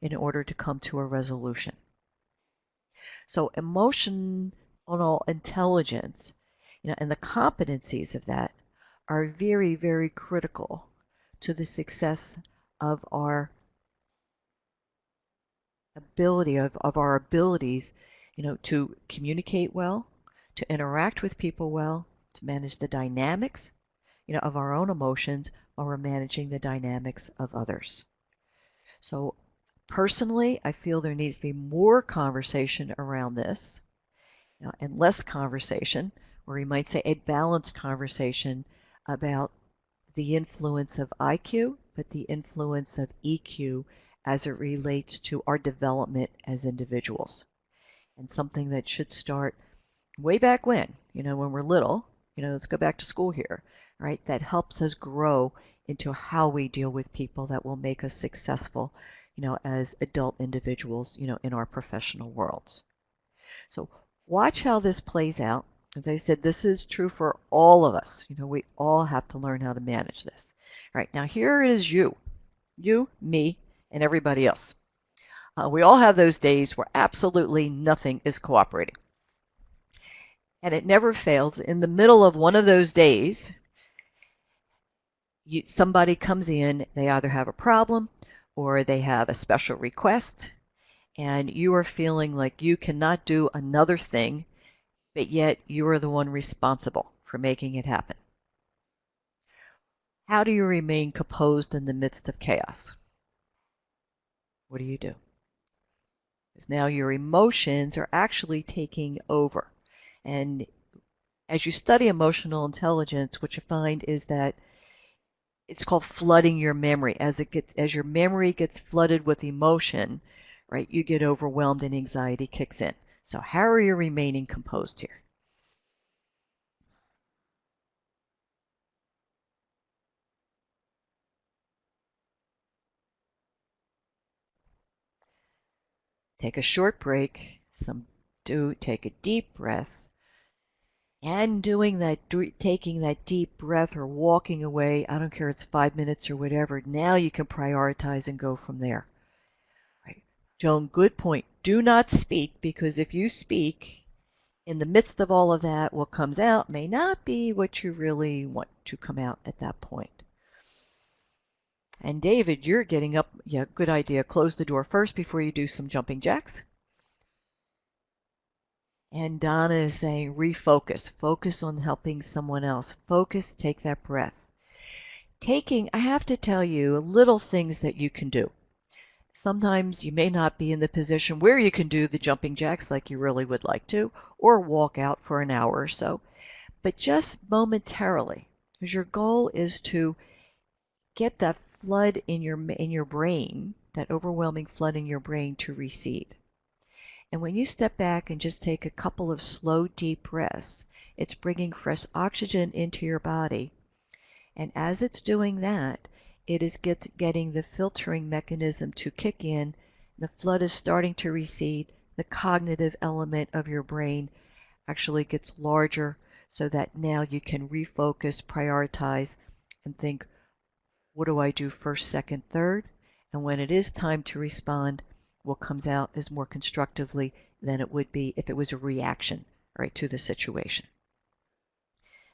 in order to come to a resolution? So emotional intelligence, and the competencies of that are very, very critical to the success of our our abilities, to communicate well, to interact with people well, to manage the dynamics, of our own emotions while we're managing the dynamics of others. So personally, I feel there needs to be more conversation around this, and less conversation, or you might say a balanced conversation about the influence of IQ, but the influence of EQ as it relates to our development as individuals. And something that should start way back when we're little, let's go back to school here, right? That helps us grow into how we deal with people that will make us successful, as adult individuals, in our professional worlds. So watch how this plays out. As I said, this is true for all of us. We all have to learn how to manage this. All right, now here it is you, me, and everybody else. We all have those days where absolutely nothing is cooperating. And it never fails. In the middle of one of those days, somebody comes in, they either have a problem or they have a special request, and you are feeling like you cannot do another thing, but yet you are the one responsible for making it happen. How do you remain composed in the midst of chaos? What do you do? Because now your emotions are actually taking over. And as you study emotional intelligence, what you find is that it's called flooding your memory. As your memory gets flooded with emotion, right, you get overwhelmed and anxiety kicks in. So how are you remaining composed here? Take a short break. Take a deep breath. And taking that deep breath or walking away, I don't care if it's 5 minutes or whatever, now you can prioritize and go from there. Right. Joan, good point. Do not speak, because if you speak, in the midst of all of that, what comes out may not be what you really want to come out at that point. And David, you're getting up. Yeah, good idea. Close the door first before you do some jumping jacks. And Donna is saying refocus. Focus on helping someone else. Focus, take that breath. I have to tell you, little things that you can do. Sometimes you may not be in the position where you can do the jumping jacks like you really would like to, or walk out for an hour or so, but just momentarily, because your goal is to get that flood in your brain, that overwhelming flood in your brain to recede. And when you step back and just take a couple of slow, deep breaths, it's bringing fresh oxygen into your body. And as it's doing that, it is getting the filtering mechanism to kick in. The flood is starting to recede. The cognitive element of your brain actually gets larger so that now you can refocus, prioritize, and think, what do I do first, second, third? And when it is time to respond, what comes out is more constructively than it would be if it was a reaction, right, to the situation.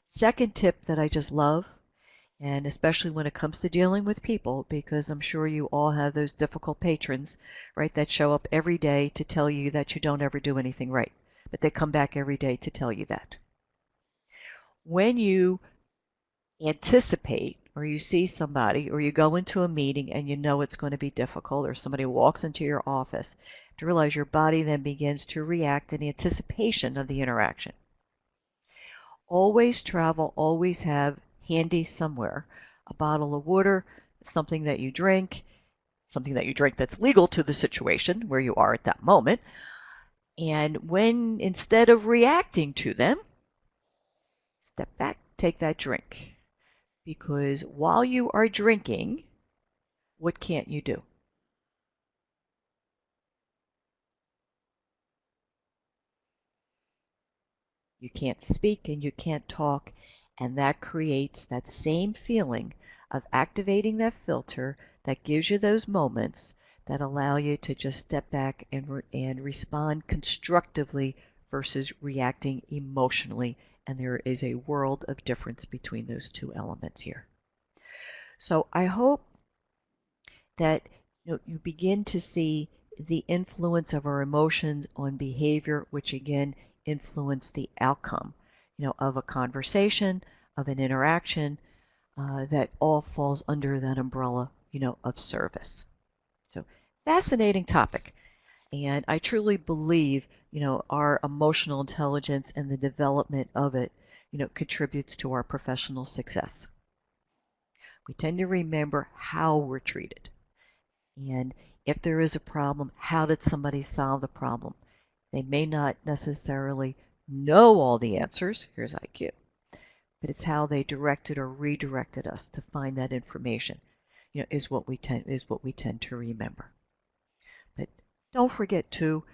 Second tip that I just love, and especially when it comes to dealing with people, because I'm sure you all have those difficult patrons, right, that show up every day to tell you that you don't ever do anything right, but they come back every day to tell you that. When you anticipate or you see somebody or you go into a meeting and you know it's going to be difficult or somebody walks into your office, to realize your body then begins to react in anticipation of the interaction. Always travel, always have handy somewhere a bottle of water, something that you drink, that's legal to the situation where you are at that moment. And when, instead of reacting to them, step back, take that drink. Because while you are drinking, what can't you do? You can't speak and you can't talk, and that creates that same feeling of activating that filter that gives you those moments that allow you to just step back and respond constructively versus reacting emotionally. And there is a world of difference between those two elements here. So I hope that you begin to see the influence of our emotions on behavior, which again influence the outcome, of a conversation, of an interaction, that all falls under that umbrella, of service. So fascinating topic. And I truly believe, our emotional intelligence and the development of it, contributes to our professional success. We tend to remember how we're treated. And if there is a problem, how did somebody solve the problem? They may not necessarily know all the answers. Here's IQ. But it's how they directed or redirected us to find that information, is what we tend to remember. But don't forget too,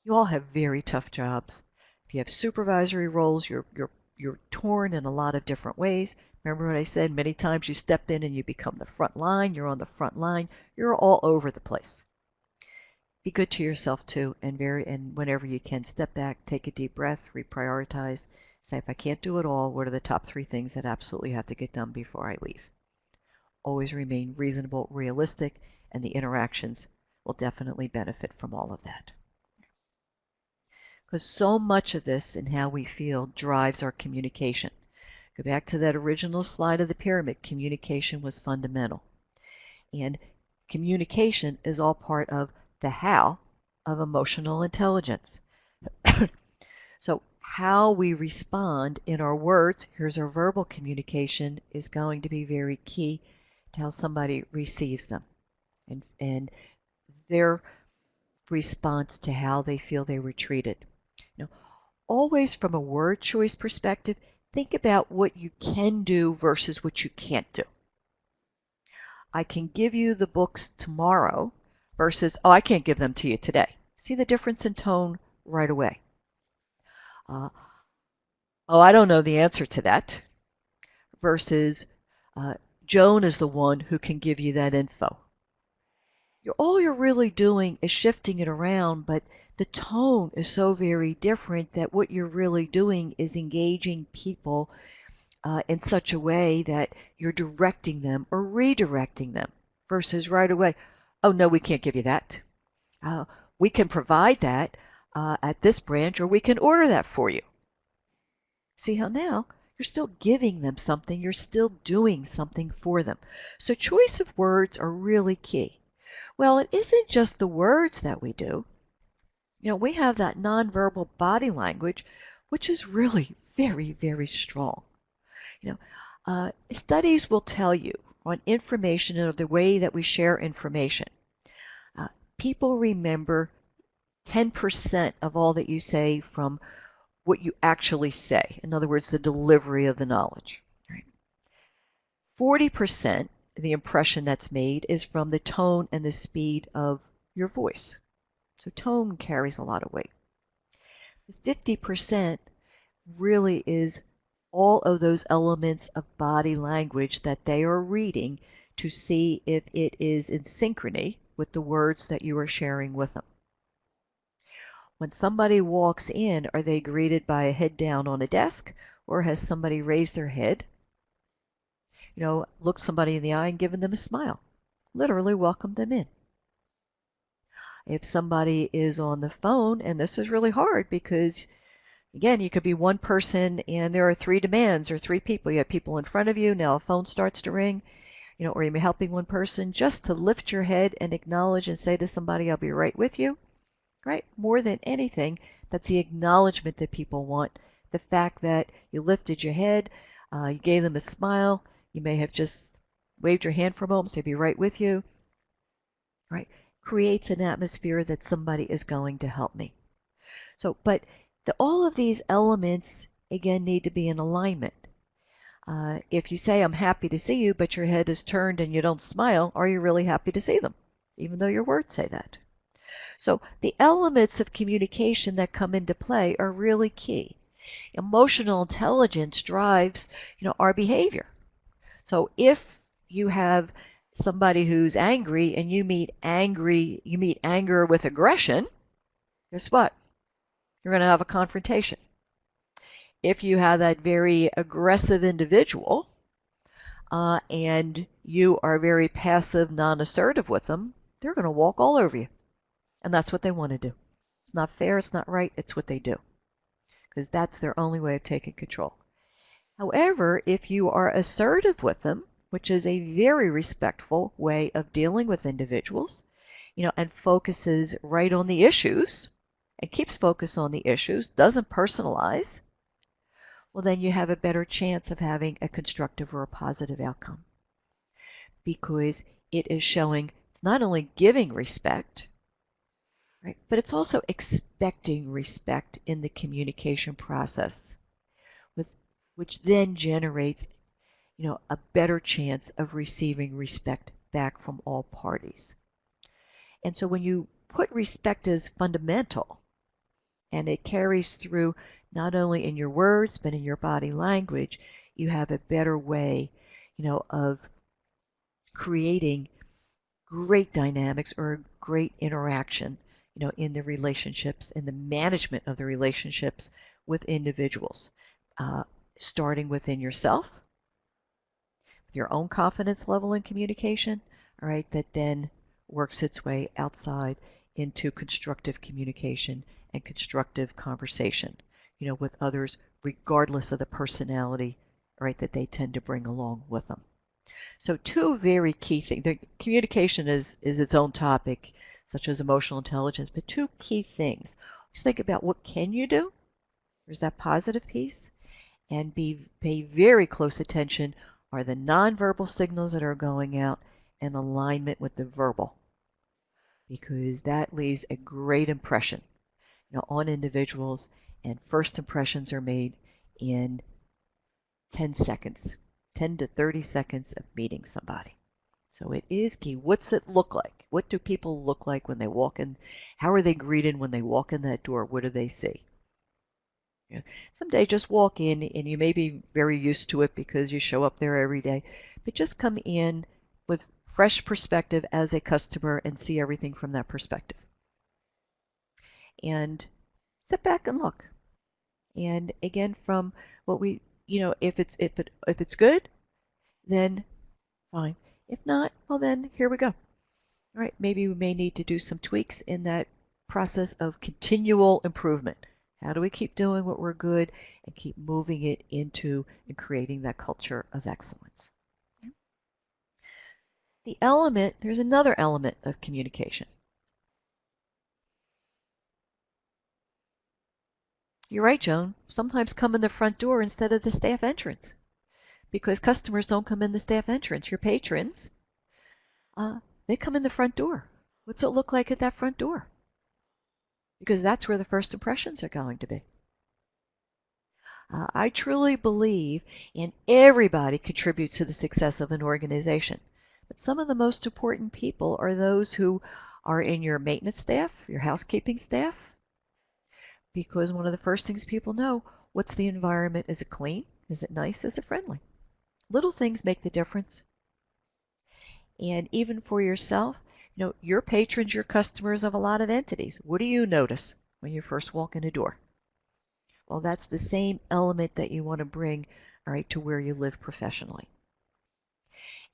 you all have very tough jobs. If you have supervisory roles, you're torn in a lot of different ways. Remember what I said? Many times you step in and you become the front line. You're on the front line. You're all over the place. Be good to yourself too, and whenever you can, step back, take a deep breath, reprioritize. Say, if I can't do it all, what are the top 3 things that absolutely have to get done before I leave? Always remain reasonable, realistic, and the interactions will definitely benefit from all of that. Because so much of this and how we feel drives our communication. Go back to that original slide of the pyramid. Communication was fundamental. And communication is all part of the how of emotional intelligence. So how we respond in our words, here's our verbal communication, is going to be very key to how somebody receives them and their response to how they feel they were treated. Always from a word choice perspective, think about what you can do versus what you can't do. I can give you the books tomorrow versus, oh, I can't give them to you today. See the difference in tone right away. Oh, I don't know the answer to that versus Joan is the one who can give you that info. All you're really doing is shifting it around, but the tone is so very different that what you're really doing is engaging people in such a way that you're directing them or redirecting them versus right away, oh, no, we can't give you that. We can provide that at this branch, or we can order that for you. See how now you're still giving them something, you're still doing something for them. So choice of words are really key. Well, it isn't just the words that we do. We have that nonverbal body language, which is really very, very strong. Studies will tell you on information or the way that we share information. People remember 10% of all that you say from what you actually say. In other words, the delivery of the knowledge. Right? 40% of the impression that's made is from the tone and the speed of your voice. So tone carries a lot of weight. 50% really is all of those elements of body language that they are reading to see if it is in synchrony with the words that you are sharing with them. When somebody walks in, are they greeted by a head down on a desk, or has somebody raised their head, looked somebody in the eye and given them a smile? Literally welcomed them in. If somebody is on the phone, and this is really hard because, again, you could be one person and there are three demands or three people. You have people in front of you, now a phone starts to ring, or you're helping one person, just to lift your head and acknowledge and say to somebody, I'll be right with you. Right? More than anything, that's the acknowledgement that people want. The fact that you lifted your head, you gave them a smile, you may have just waved your hand for a moment, say, be right with you, right? Creates an atmosphere that somebody is going to help me. So, but all of these elements, again, need to be in alignment. If you say, I'm happy to see you, but your head is turned and you don't smile, are you really happy to see them? Even though your words say that. So the elements of communication that come into play are really key. Emotional intelligence drives, our behavior. So if you have somebody who's angry and you meet anger with aggression, guess what? You're going to have a confrontation. If you have that very aggressive individual and you are very passive, non-assertive with them, they're going to walk all over you. And that's what they want to do. It's not fair, it's not right, it's what they do. Because that's their only way of taking control. However, if you are assertive with them, which is a very respectful way of dealing with individuals, and focuses right on the issues, and keeps focus on the issues, doesn't personalize, well, then you have a better chance of having a constructive or a positive outcome. Because it is showing, it's not only giving respect, right, but it's also expecting respect in the communication process, which then generates, a better chance of receiving respect back from all parties. And so when you put respect as fundamental, and it carries through not only in your words, but in your body language, you have a better way, of creating great dynamics or great interaction, in the relationships, in the management of the relationships with individuals, starting within yourself, with your own confidence level in communication, all right, that then works its way outside into constructive communication and constructive conversation, with others, regardless of the personality, right, that they tend to bring along with them. So two very key things. The communication is its own topic, such as emotional intelligence, but two key things. Just think about what can you do? There's that positive piece. And pay very close attention are the nonverbal signals that are going out in alignment with the verbal. Because that leaves a great impression, on individuals, and first impressions are made in 10 seconds. 10 to 30 seconds of meeting somebody. So it is key. What's it look like? What do people look like when they walk in? How are they greeted when they walk in that door? What do they see? Someday just walk in, and you may be very used to it because you show up there every day, but just come in with fresh perspective as a customer and see everything from that perspective. And step back and look. And again, from what we, if it's good, then fine. If not, well then here we go. All right, maybe we may need to do some tweaks in that process of continual improvement. How do we keep doing what we're good and keep moving it into and creating that culture of excellence? There's another element of communication. You're right, Joan. Sometimes come in the front door instead of the staff entrance, because customers don't come in the staff entrance. Your patrons, they come in the front door. What's it look like at that front door? because that's where the first impressions are going to be. I truly believe in everybody contributes to the success of an organization. But some of the most important people are those who are in your maintenance staff, your housekeeping staff, because one of the first things people know, what's the environment? Is it clean? Is it nice? Is it friendly? Little things make the difference. And even for yourself, your patrons, your customers of a lot of entities. What do you notice when you first walk in a door? Well, that's the same element that you want to bring, all right, to where you live professionally.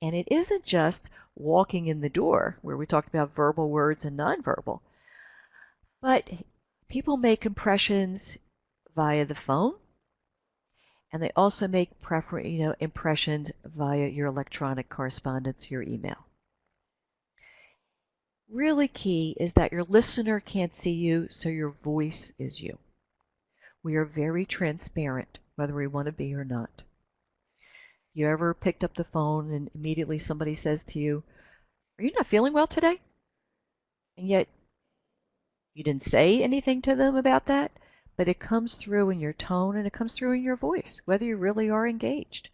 And it isn't just walking in the door, where we talked about verbal words and nonverbal, but people make impressions via the phone, and they also make impressions via your electronic correspondence, your email. Really key is that your listener can't see you, so your voice is you. We are very transparent, whether we want to be or not. You ever picked up the phone and immediately somebody says to you, "Are you not feeling well today?" And yet you didn't say anything to them about that, but it comes through in your tone and it comes through in your voice, whether you really are engaged.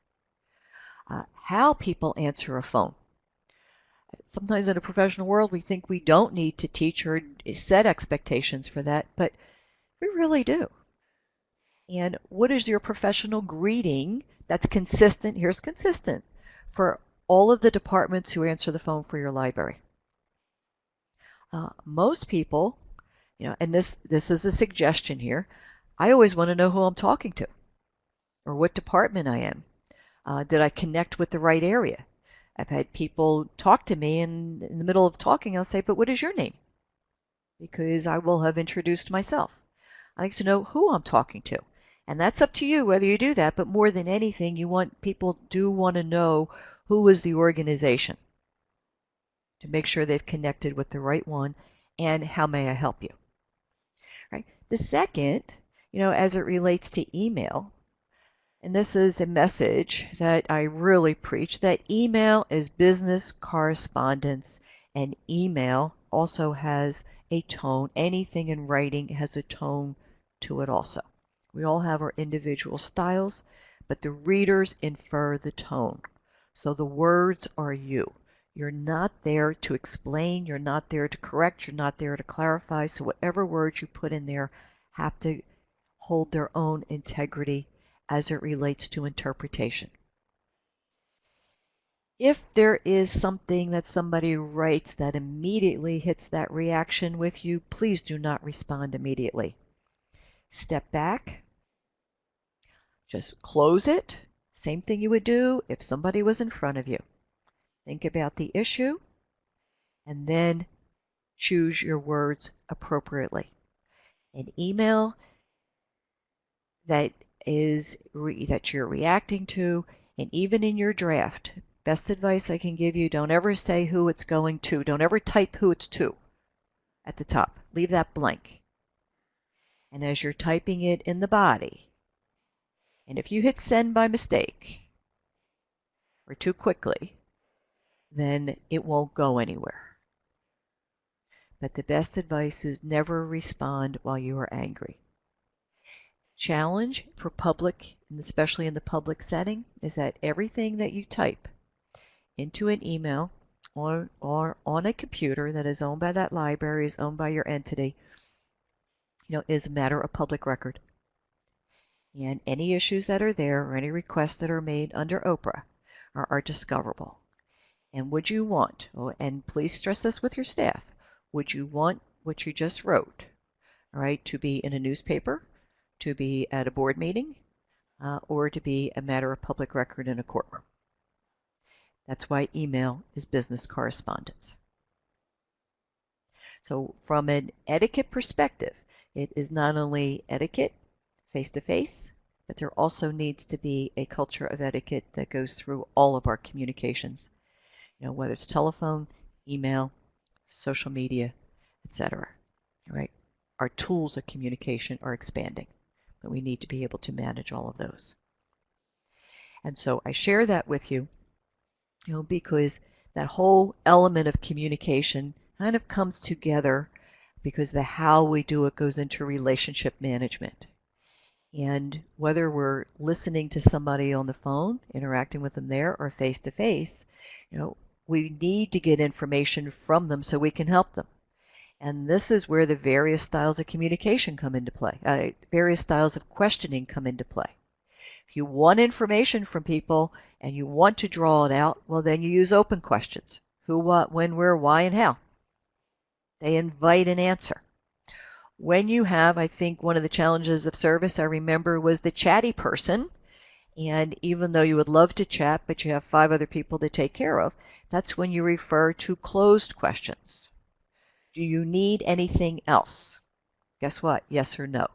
How people answer a phone. Sometimes in a professional world, we think we don't need to teach or set expectations for that, but we really do. And what is your professional greeting that's consistent? Here's consistent for all of the departments who answer the phone for your library. Most people, and this is a suggestion here, I always want to know who I'm talking to or what department I am. Did I connect with the right area? I've had people talk to me, and in the middle of talking, I'll say, "But what is your name?" Because I will have introduced myself. I like to know who I'm talking to. And that's up to you whether you do that, but more than anything, people do want to know who is the organization to make sure they've connected with the right one and how may I help you. Right? The second, as it relates to email, and this is a message that I really preach, that email is business correspondence, and email also has a tone. Anything in writing has a tone to it also. We all have our individual styles, but the readers infer the tone. So the words are you. You're not there to explain, you're not there to correct, you're not there to clarify. So whatever words you put in there have to hold their own integrity as it relates to interpretation. If there is something that somebody writes that immediately hits that reaction with you, please do not respond immediately. Step back, just close it. Same thing you would do if somebody was in front of you. Think about the issue and then choose your words appropriately. An email that you're reacting to, and even in your draft, best advice I can give you, don't ever say who it's going to. Don't ever type who it's to at the top. Leave that blank. And as you're typing it in the body, and if you hit send by mistake or too quickly, then it won't go anywhere. But the best advice is never respond while you are angry. Challenge for public, and especially in the public setting, is that everything that you type into an email or on a computer that is owned by that library, is owned by your entity, is a matter of public record. And any issues that are there or any requests that are made under OPRA are discoverable. And would you want, and please stress this with your staff, would you want what you just wrote, all right, to be in a newspaper, to be at a board meeting, or to be a matter of public record in a courtroom? That's why email is business correspondence. So from an etiquette perspective, it is not only etiquette face-to-face, but there also needs to be a culture of etiquette that goes through all of our communications, whether it's telephone, email, social media, etc. Right? Our tools of communication are expanding, but we need to be able to manage all of those. And so I share that with you, because that whole element of communication kind of comes together because the how we do it goes into relationship management. And whether we're listening to somebody on the phone, interacting with them there, or face to face, you know, we need to get information from them so we can help them. And this is where the various styles of communication come into play, various styles of questioning come into play. If you want information from people and you want to draw it out, well, then you use open questions. Who, what, when, where, why, and how. They invite an answer. When you have, I think one of the challenges of service I remember was the chatty person. And even though you would love to chat, but you have 5 other people to take care of, that's when you refer to closed questions. Do you need anything else? Guess what? Yes or no.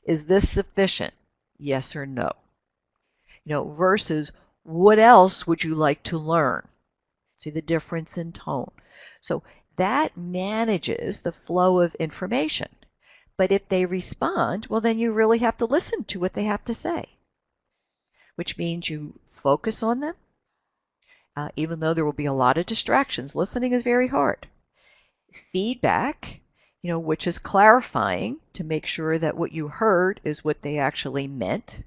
Is this sufficient? Yes or no. Versus what else would you like to learn? See the difference in tone. So that manages the flow of information. But if they respond, well, then you really have to listen to what they have to say, which means you focus on them, even though there will be a lot of distractions. Listening is very hard. Feedback, which is clarifying to make sure that what you heard is what they actually meant.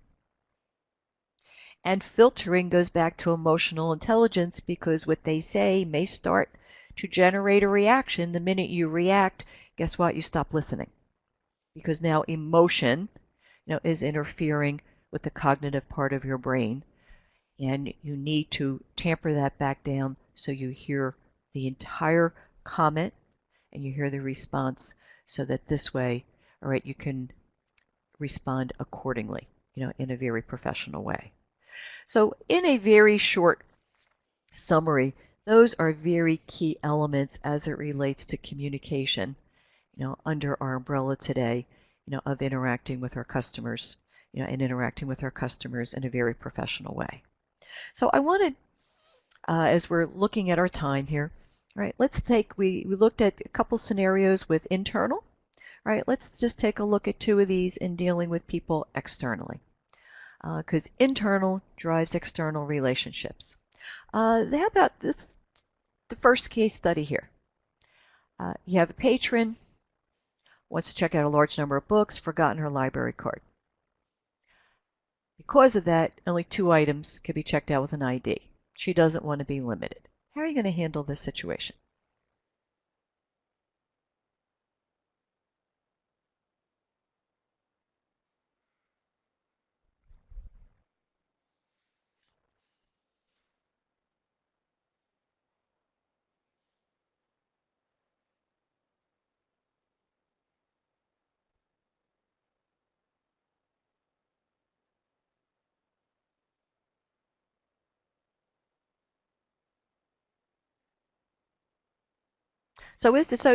And filtering goes back to emotional intelligence because what they say may start to generate a reaction. The minute you react, guess what? You stop listening because now emotion, is interfering with the cognitive part of your brain. And you need to tamper that back down so you hear the entire comment and you hear the response so that this way, all right, you can respond accordingly, in a very professional way. So in a very short summary, those are very key elements as it relates to communication, under our umbrella today, of interacting with our customers, and interacting with our customers in a very professional way. So I wanted, as we're looking at our time here, all right, we looked at a couple scenarios with internal. All right, let's just take a look at 2 of these in dealing with people externally, because internal drives external relationships. How about this? The first case study here. You have a patron, wants to check out a large number of books, forgotten her library card. Because of that, only 2 items can be checked out with an ID. She doesn't want to be limited. How are you going to handle this situation?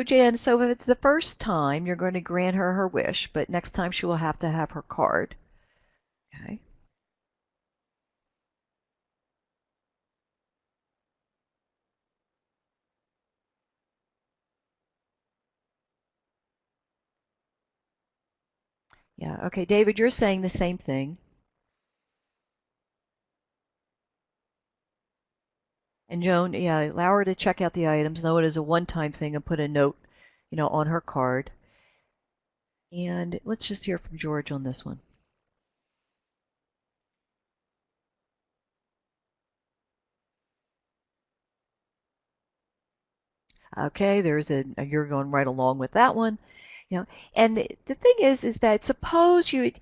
Jan, so if it's the first time, you're going to grant her her wish, but next time she will have to have her card. Okay. Yeah. Okay, David, you're saying the same thing. And Joan, yeah, allow her to check out the items, know it is a one-time thing, and put a note, on her card. And let's just hear from George on this one. Okay, you're going right along with that one. And the thing is that suppose if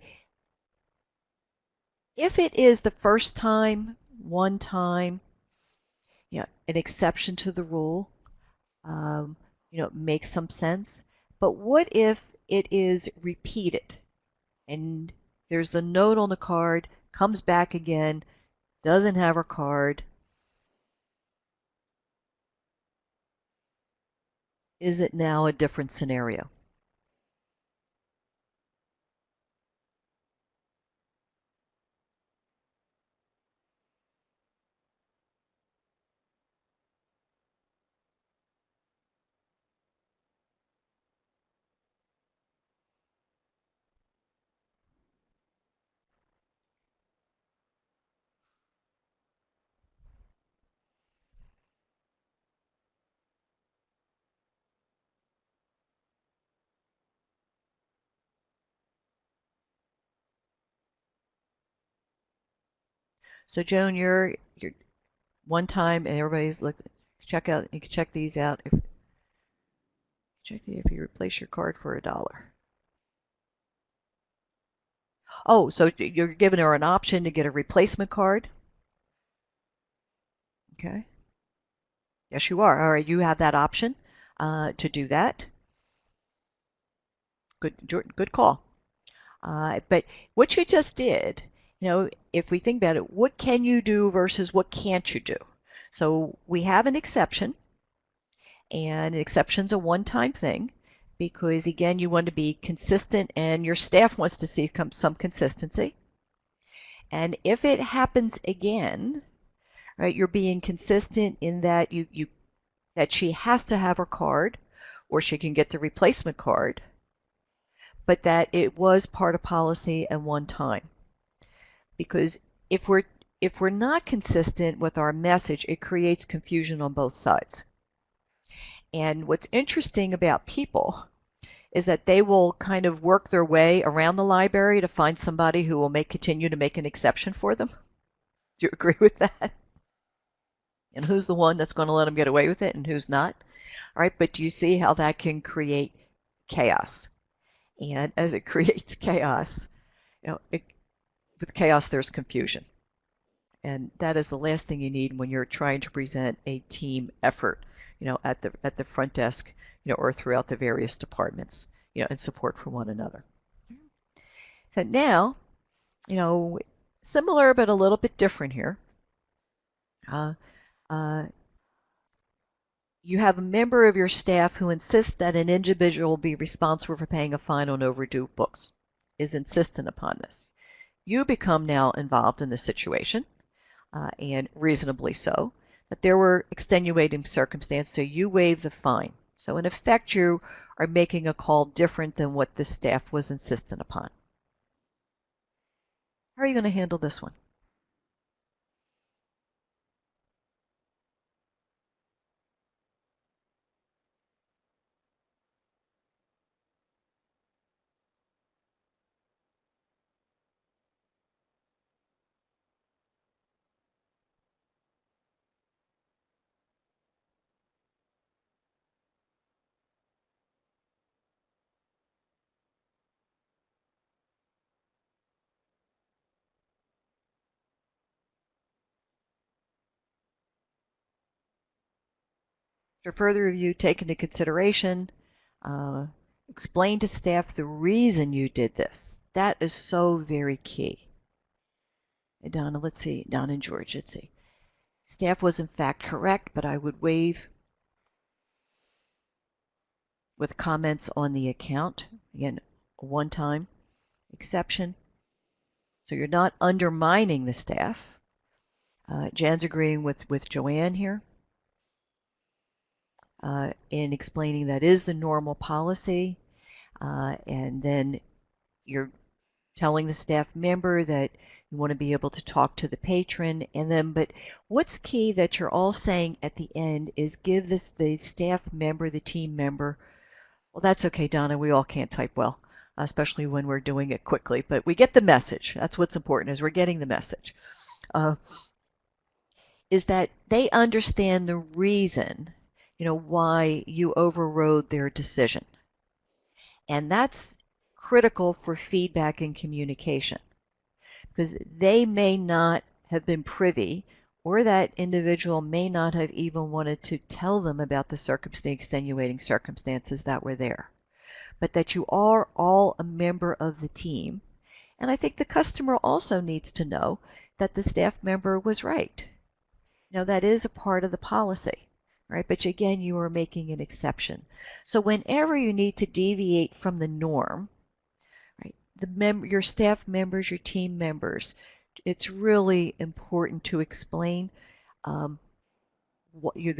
it is the first time, one time, an exception to the rule, um, makes some sense. But what if it is repeated and there's the note on the card, comes back again, doesn't have her card? Is it now a different scenario? So Joan, you're one time, and everybody's look. Check out. You can check these out. If you replace your card for $1. Oh, so you're giving her an option to get a replacement card? Okay. Yes, you are. All right, you have that option to do that. Good call. But what you just did, if we think about it, what can you do versus what can't you do? So we have an exception, and an exception's a one-time thing because, again, you want to be consistent and your staff wants to see some consistency. And if it happens again, right, you're being consistent in that that she has to have her card or she can get the replacement card, but that it was part of policy and one time. Because if we're not consistent with our message, it creates confusion on both sides. And what's interesting about people is that they will kind of work their way around the library to find somebody who will continue to make an exception for them. Do you agree with that? And who's the one that's going to let them get away with it and who's not? All right, but do you see how that can create chaos? And as it creates chaos, with chaos there's confusion. And that is the last thing you need when you're trying to present a team effort, at the front desk, or throughout the various departments, and support for one another. So now, similar but a little bit different here. You have a member of your staff who insists that an individual be responsible for paying a fine on overdue books, is insistent upon this. You become now involved in the situation, and reasonably so, that there were extenuating circumstances, so you waive the fine. So in effect, you are making a call different than what the staff was insistent upon. How are you going to handle this one? After further review, take into consideration, explain to staff the reason you did this. That is so very key. And Donna, let's see. Donna and George, let's see. Staff was in fact correct, but I would waive with comments on the account. Again, a one-time exception. So you're not undermining the staff. Jan's agreeing with Joanne here in explaining that is the normal policy. And then you're telling the staff member that you want to be able to talk to the patron. And then, but what's key that you're all saying at the end is give the staff member, the team member, well, that's okay, Donna, we all can't type well, especially when we're doing it quickly, but we get the message. That's what's important, is we're getting the message. Is that they understand the reason, why you overrode their decision. And that's critical for feedback and communication, because they may not have been privy, or that individual may not have even wanted to tell them about the extenuating circumstances that were there, but that you are all a member of the team. And I think the customer also needs to know that the staff member was right. That is a part of the policy, right? But again, you are making an exception. So whenever you need to deviate from the norm, right, your staff members, your team members, it's really important to explain the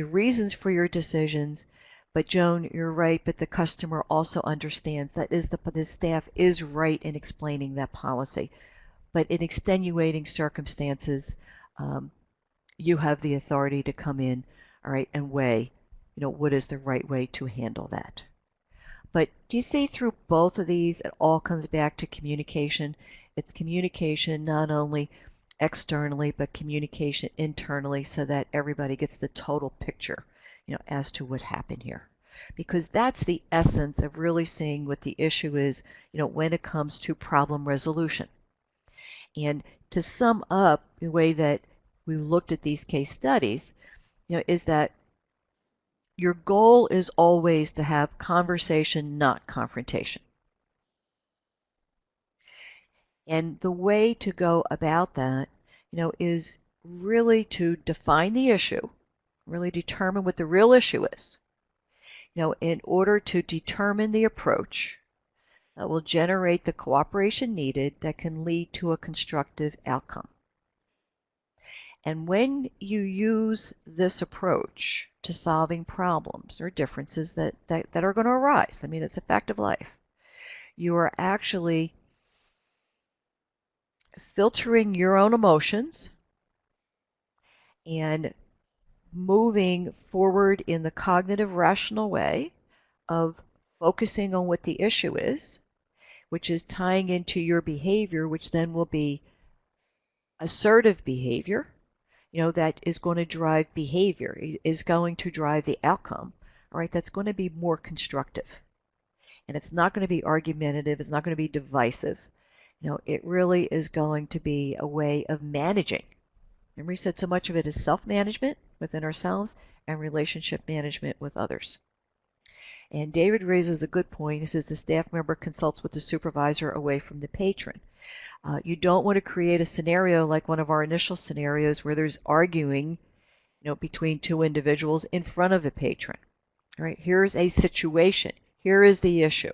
reasons for your decisions. But Joan, you're right, but the customer also understands that the staff is right in explaining that policy. But in extenuating circumstances, you have the authority to come in, all right, and weigh, what is the right way to handle that. But do you see through both of these, it all comes back to communication. It's communication not only externally, but communication internally so that everybody gets the total picture, as to what happened here. Because that's the essence of really seeing what the issue is, when it comes to problem resolution. And to sum up the way that we looked at these case studies, is that your goal is always to have conversation, not confrontation. And the way to go about that, is really to define the issue, really determine what the real issue is, in order to determine the approach that will generate the cooperation needed that can lead to a constructive outcome. And when you use this approach to solving problems or differences that are going to arise, I mean, it's a fact of life, you are actually filtering your own emotions and moving forward in the cognitive rational way of focusing on what the issue is, which is tying into your behavior, which then will be assertive behavior, that is going to drive behavior, is going to drive the outcome, all right, that's going to be more constructive. And it's not going to be argumentative, it's not going to be divisive. It really is going to be a way of managing. Remember, we said so much of it is self-management within ourselves and relationship management with others. And David raises a good point. He says the staff member consults with the supervisor away from the patron. You don't want to create a scenario like one of our initial scenarios where there's arguing, between two individuals in front of a patron. All right, here's a situation. Here is the issue.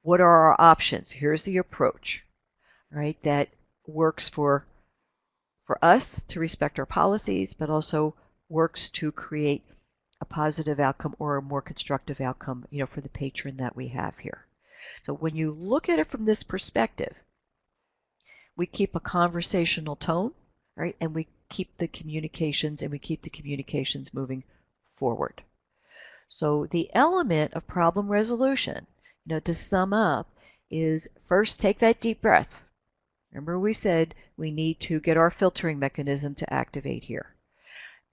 What are our options? Here's the approach. All right, that works for us to respect our policies, but also works to create a positive outcome or a more constructive outcome, for the patron that we have here. So when you look at it from this perspective, we keep a conversational tone, right? And we keep the communications moving forward. So the element of problem resolution, to sum up, is first take that deep breath. Remember we said we need to get our filtering mechanism to activate here.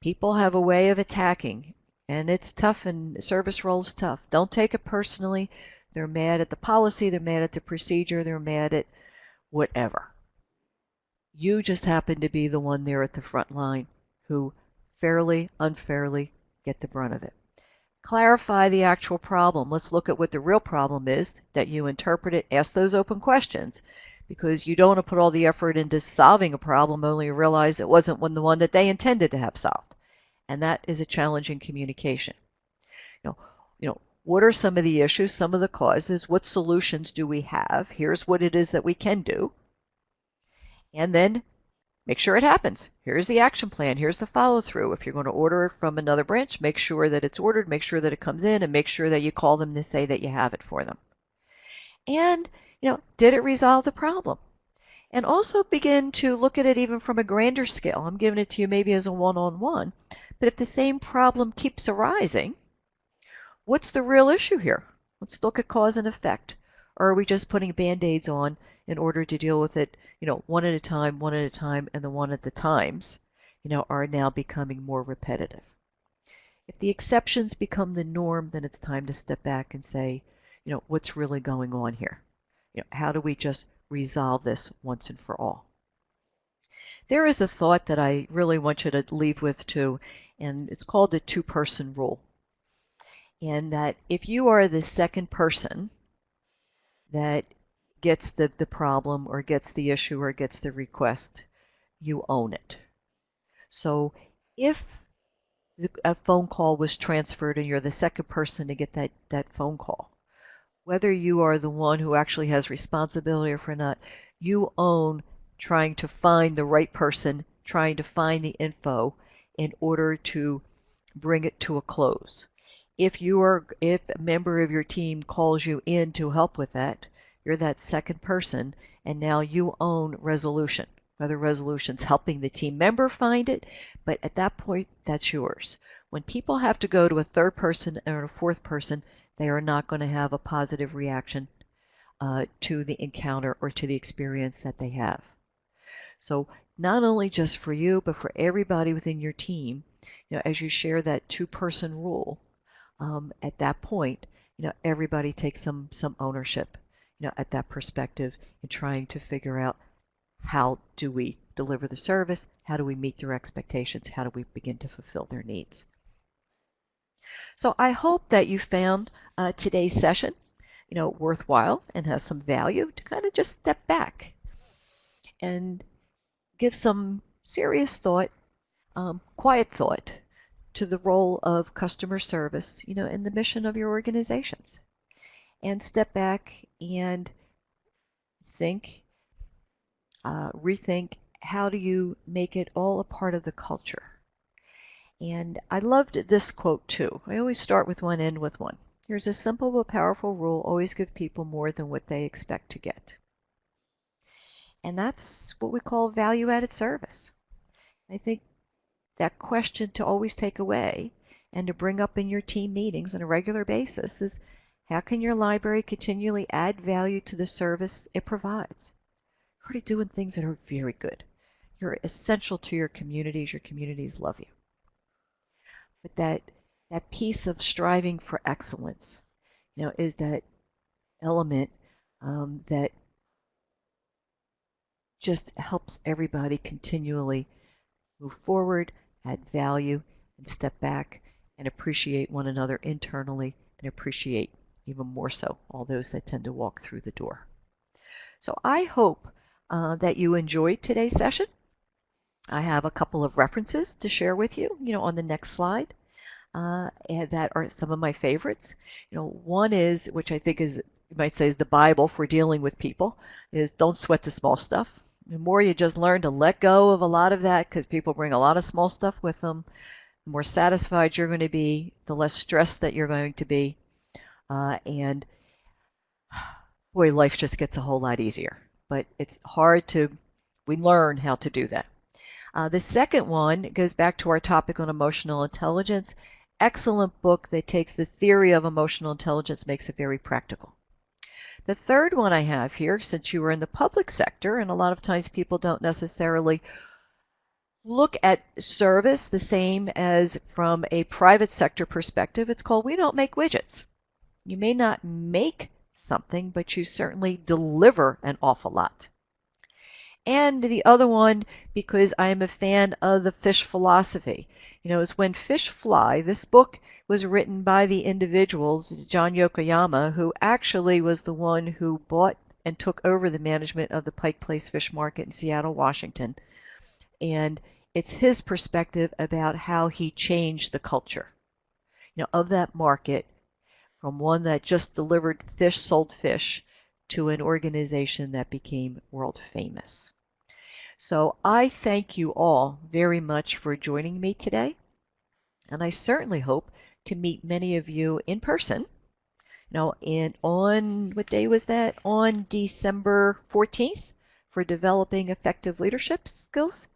People have a way of attacking, and it's tough, and service role is tough. Don't take it personally. They're mad at the policy, they're mad at the procedure, they're mad at whatever. You just happen to be the one there at the front line who fairly, unfairly get the brunt of it. Clarify the actual problem. Let's look at what the real problem is, that you interpret it, ask those open questions, because you don't want to put all the effort into solving a problem only to realize it wasn't the one that they intended to have solved. And that is a challenge in communication. What are some of the issues, some of the causes? What solutions do we have? Here's what it is that we can do. And then make sure it happens. Here's the action plan. Here's the follow through. If you're going to order it from another branch, make sure that it's ordered, make sure that it comes in, and make sure that you call them to say that you have it for them. And, did it resolve the problem? And also begin to look at it even from a grander scale. I'm giving it to you maybe as a one-on-one, but if the same problem keeps arising, what's the real issue here? Let's look at cause and effect. Or are we just putting band-aids on in order to deal with it, one at a time, and the one at the times, are now becoming more repetitive. If the exceptions become the norm, then it's time to step back and say, what's really going on here? How do we just resolve this once and for all? There is a thought that I really want you to leave with too, and it's called the two-person rule. And that if you are the second person that gets the problem or gets the issue or gets the request, you own it. So if a phone call was transferred and you're the second person to get that phone call, whether you are the one who actually has responsibility or not, you own trying to find the right person, trying to find the info in order to bring it to a close. If a member of your team calls you in to help with that, you're that second person, and now you own resolution. Whether resolution's helping the team member find it, but at that point, that's yours. When people have to go to a third person or a fourth person, they are not going to have a positive reaction to the encounter or to the experience that they have. So not only just for you, but for everybody within your team, as you share that two-person rule, at that point, everybody takes some ownership, at that perspective in trying to figure out how do we deliver the service, how do we meet their expectations, how do we begin to fulfill their needs. So I hope that you found today's session, worthwhile and has some value to kind of just step back and give some serious thought, quiet thought to the role of customer service, in the mission of your organizations. And step back and think, rethink, how do you make it all a part of the culture? And I loved this quote too. I always start with one, end with one. Here's a simple but powerful rule: always give people more than what they expect to get. And that's what we call value-added service. I think that question to always take away and to bring up in your team meetings on a regular basis is, how can your library continually add value to the service it provides? You're already doing things that are very good. You're essential to your communities love you. But that piece of striving for excellence, is that element that just helps everybody continually move forward, add value, and step back and appreciate one another internally and appreciate even more so all those that tend to walk through the door. So I hope that you enjoyed today's session. I have a couple of references to share with you, on the next slide. And that are some of my favorites. One is, which I think is, you might say, is the Bible for dealing with people, is don't sweat the small stuff. The more you just learn to let go of a lot of that, because people bring a lot of small stuff with them, the more satisfied you're going to be, the less stressed that you're going to be, and boy, life just gets a whole lot easier. But it's hard we learn how to do that. The second one goes back to our topic on emotional intelligence. Excellent book that takes the theory of emotional intelligence, makes it very practical. The third one I have here, since you were in the public sector, and a lot of times people don't necessarily look at service the same as from a private sector perspective, it's called We Don't Make Widgets. You may not make something, but you certainly deliver an awful lot. And the other one, because I am a fan of the fish philosophy, is When Fish Fly. This book was written by the individuals, John Yokoyama, who actually was the one who bought and took over the management of the Pike Place Fish Market in Seattle, Washington. And it's his perspective about how he changed the culture, of that market, from one that just delivered fish, sold fish, to an organization that became world famous. So I thank you all very much for joining me today, and I certainly hope to meet many of you in person. On what day was that? On December 14th for developing effective leadership skills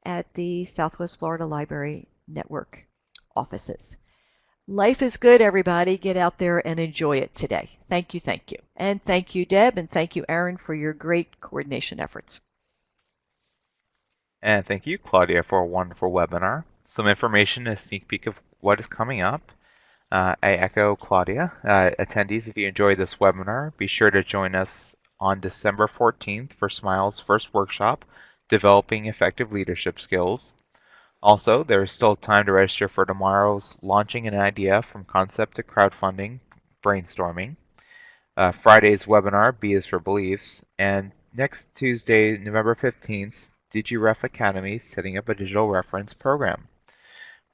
at the Southwest Florida Library Network offices. Life is good, everybody. Get out there and enjoy it today. Thank you, thank you. And thank you, Deb, and thank you, Aaron, for your great coordination efforts. And thank you, Claudia, for a wonderful webinar. Some information, a sneak peek of what is coming up. I echo Claudia. Attendees, if you enjoyed this webinar, be sure to join us on December 14th for Smile's first workshop, Developing Effective Leadership Skills. Also, there is still time to register for tomorrow's Launching an Idea from Concept to Crowdfunding brainstorming. Friday's webinar, B is for Beliefs, and next Tuesday, November 15th, DigiRef Academy, setting up a digital reference program.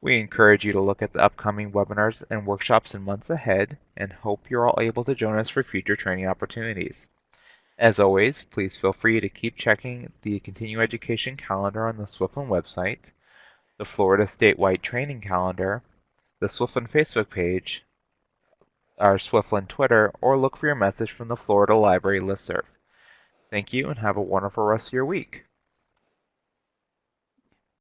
We encourage you to look at the upcoming webinars and workshops in months ahead, and hope you're all able to join us for future training opportunities. As always, please feel free to keep checking the continuing education calendar on the Swiftland website, the Florida statewide training calendar, the Swiftland Facebook page, our Swiftland Twitter, or look for your message from the Florida Library listserv. Thank you and have a wonderful rest of your week.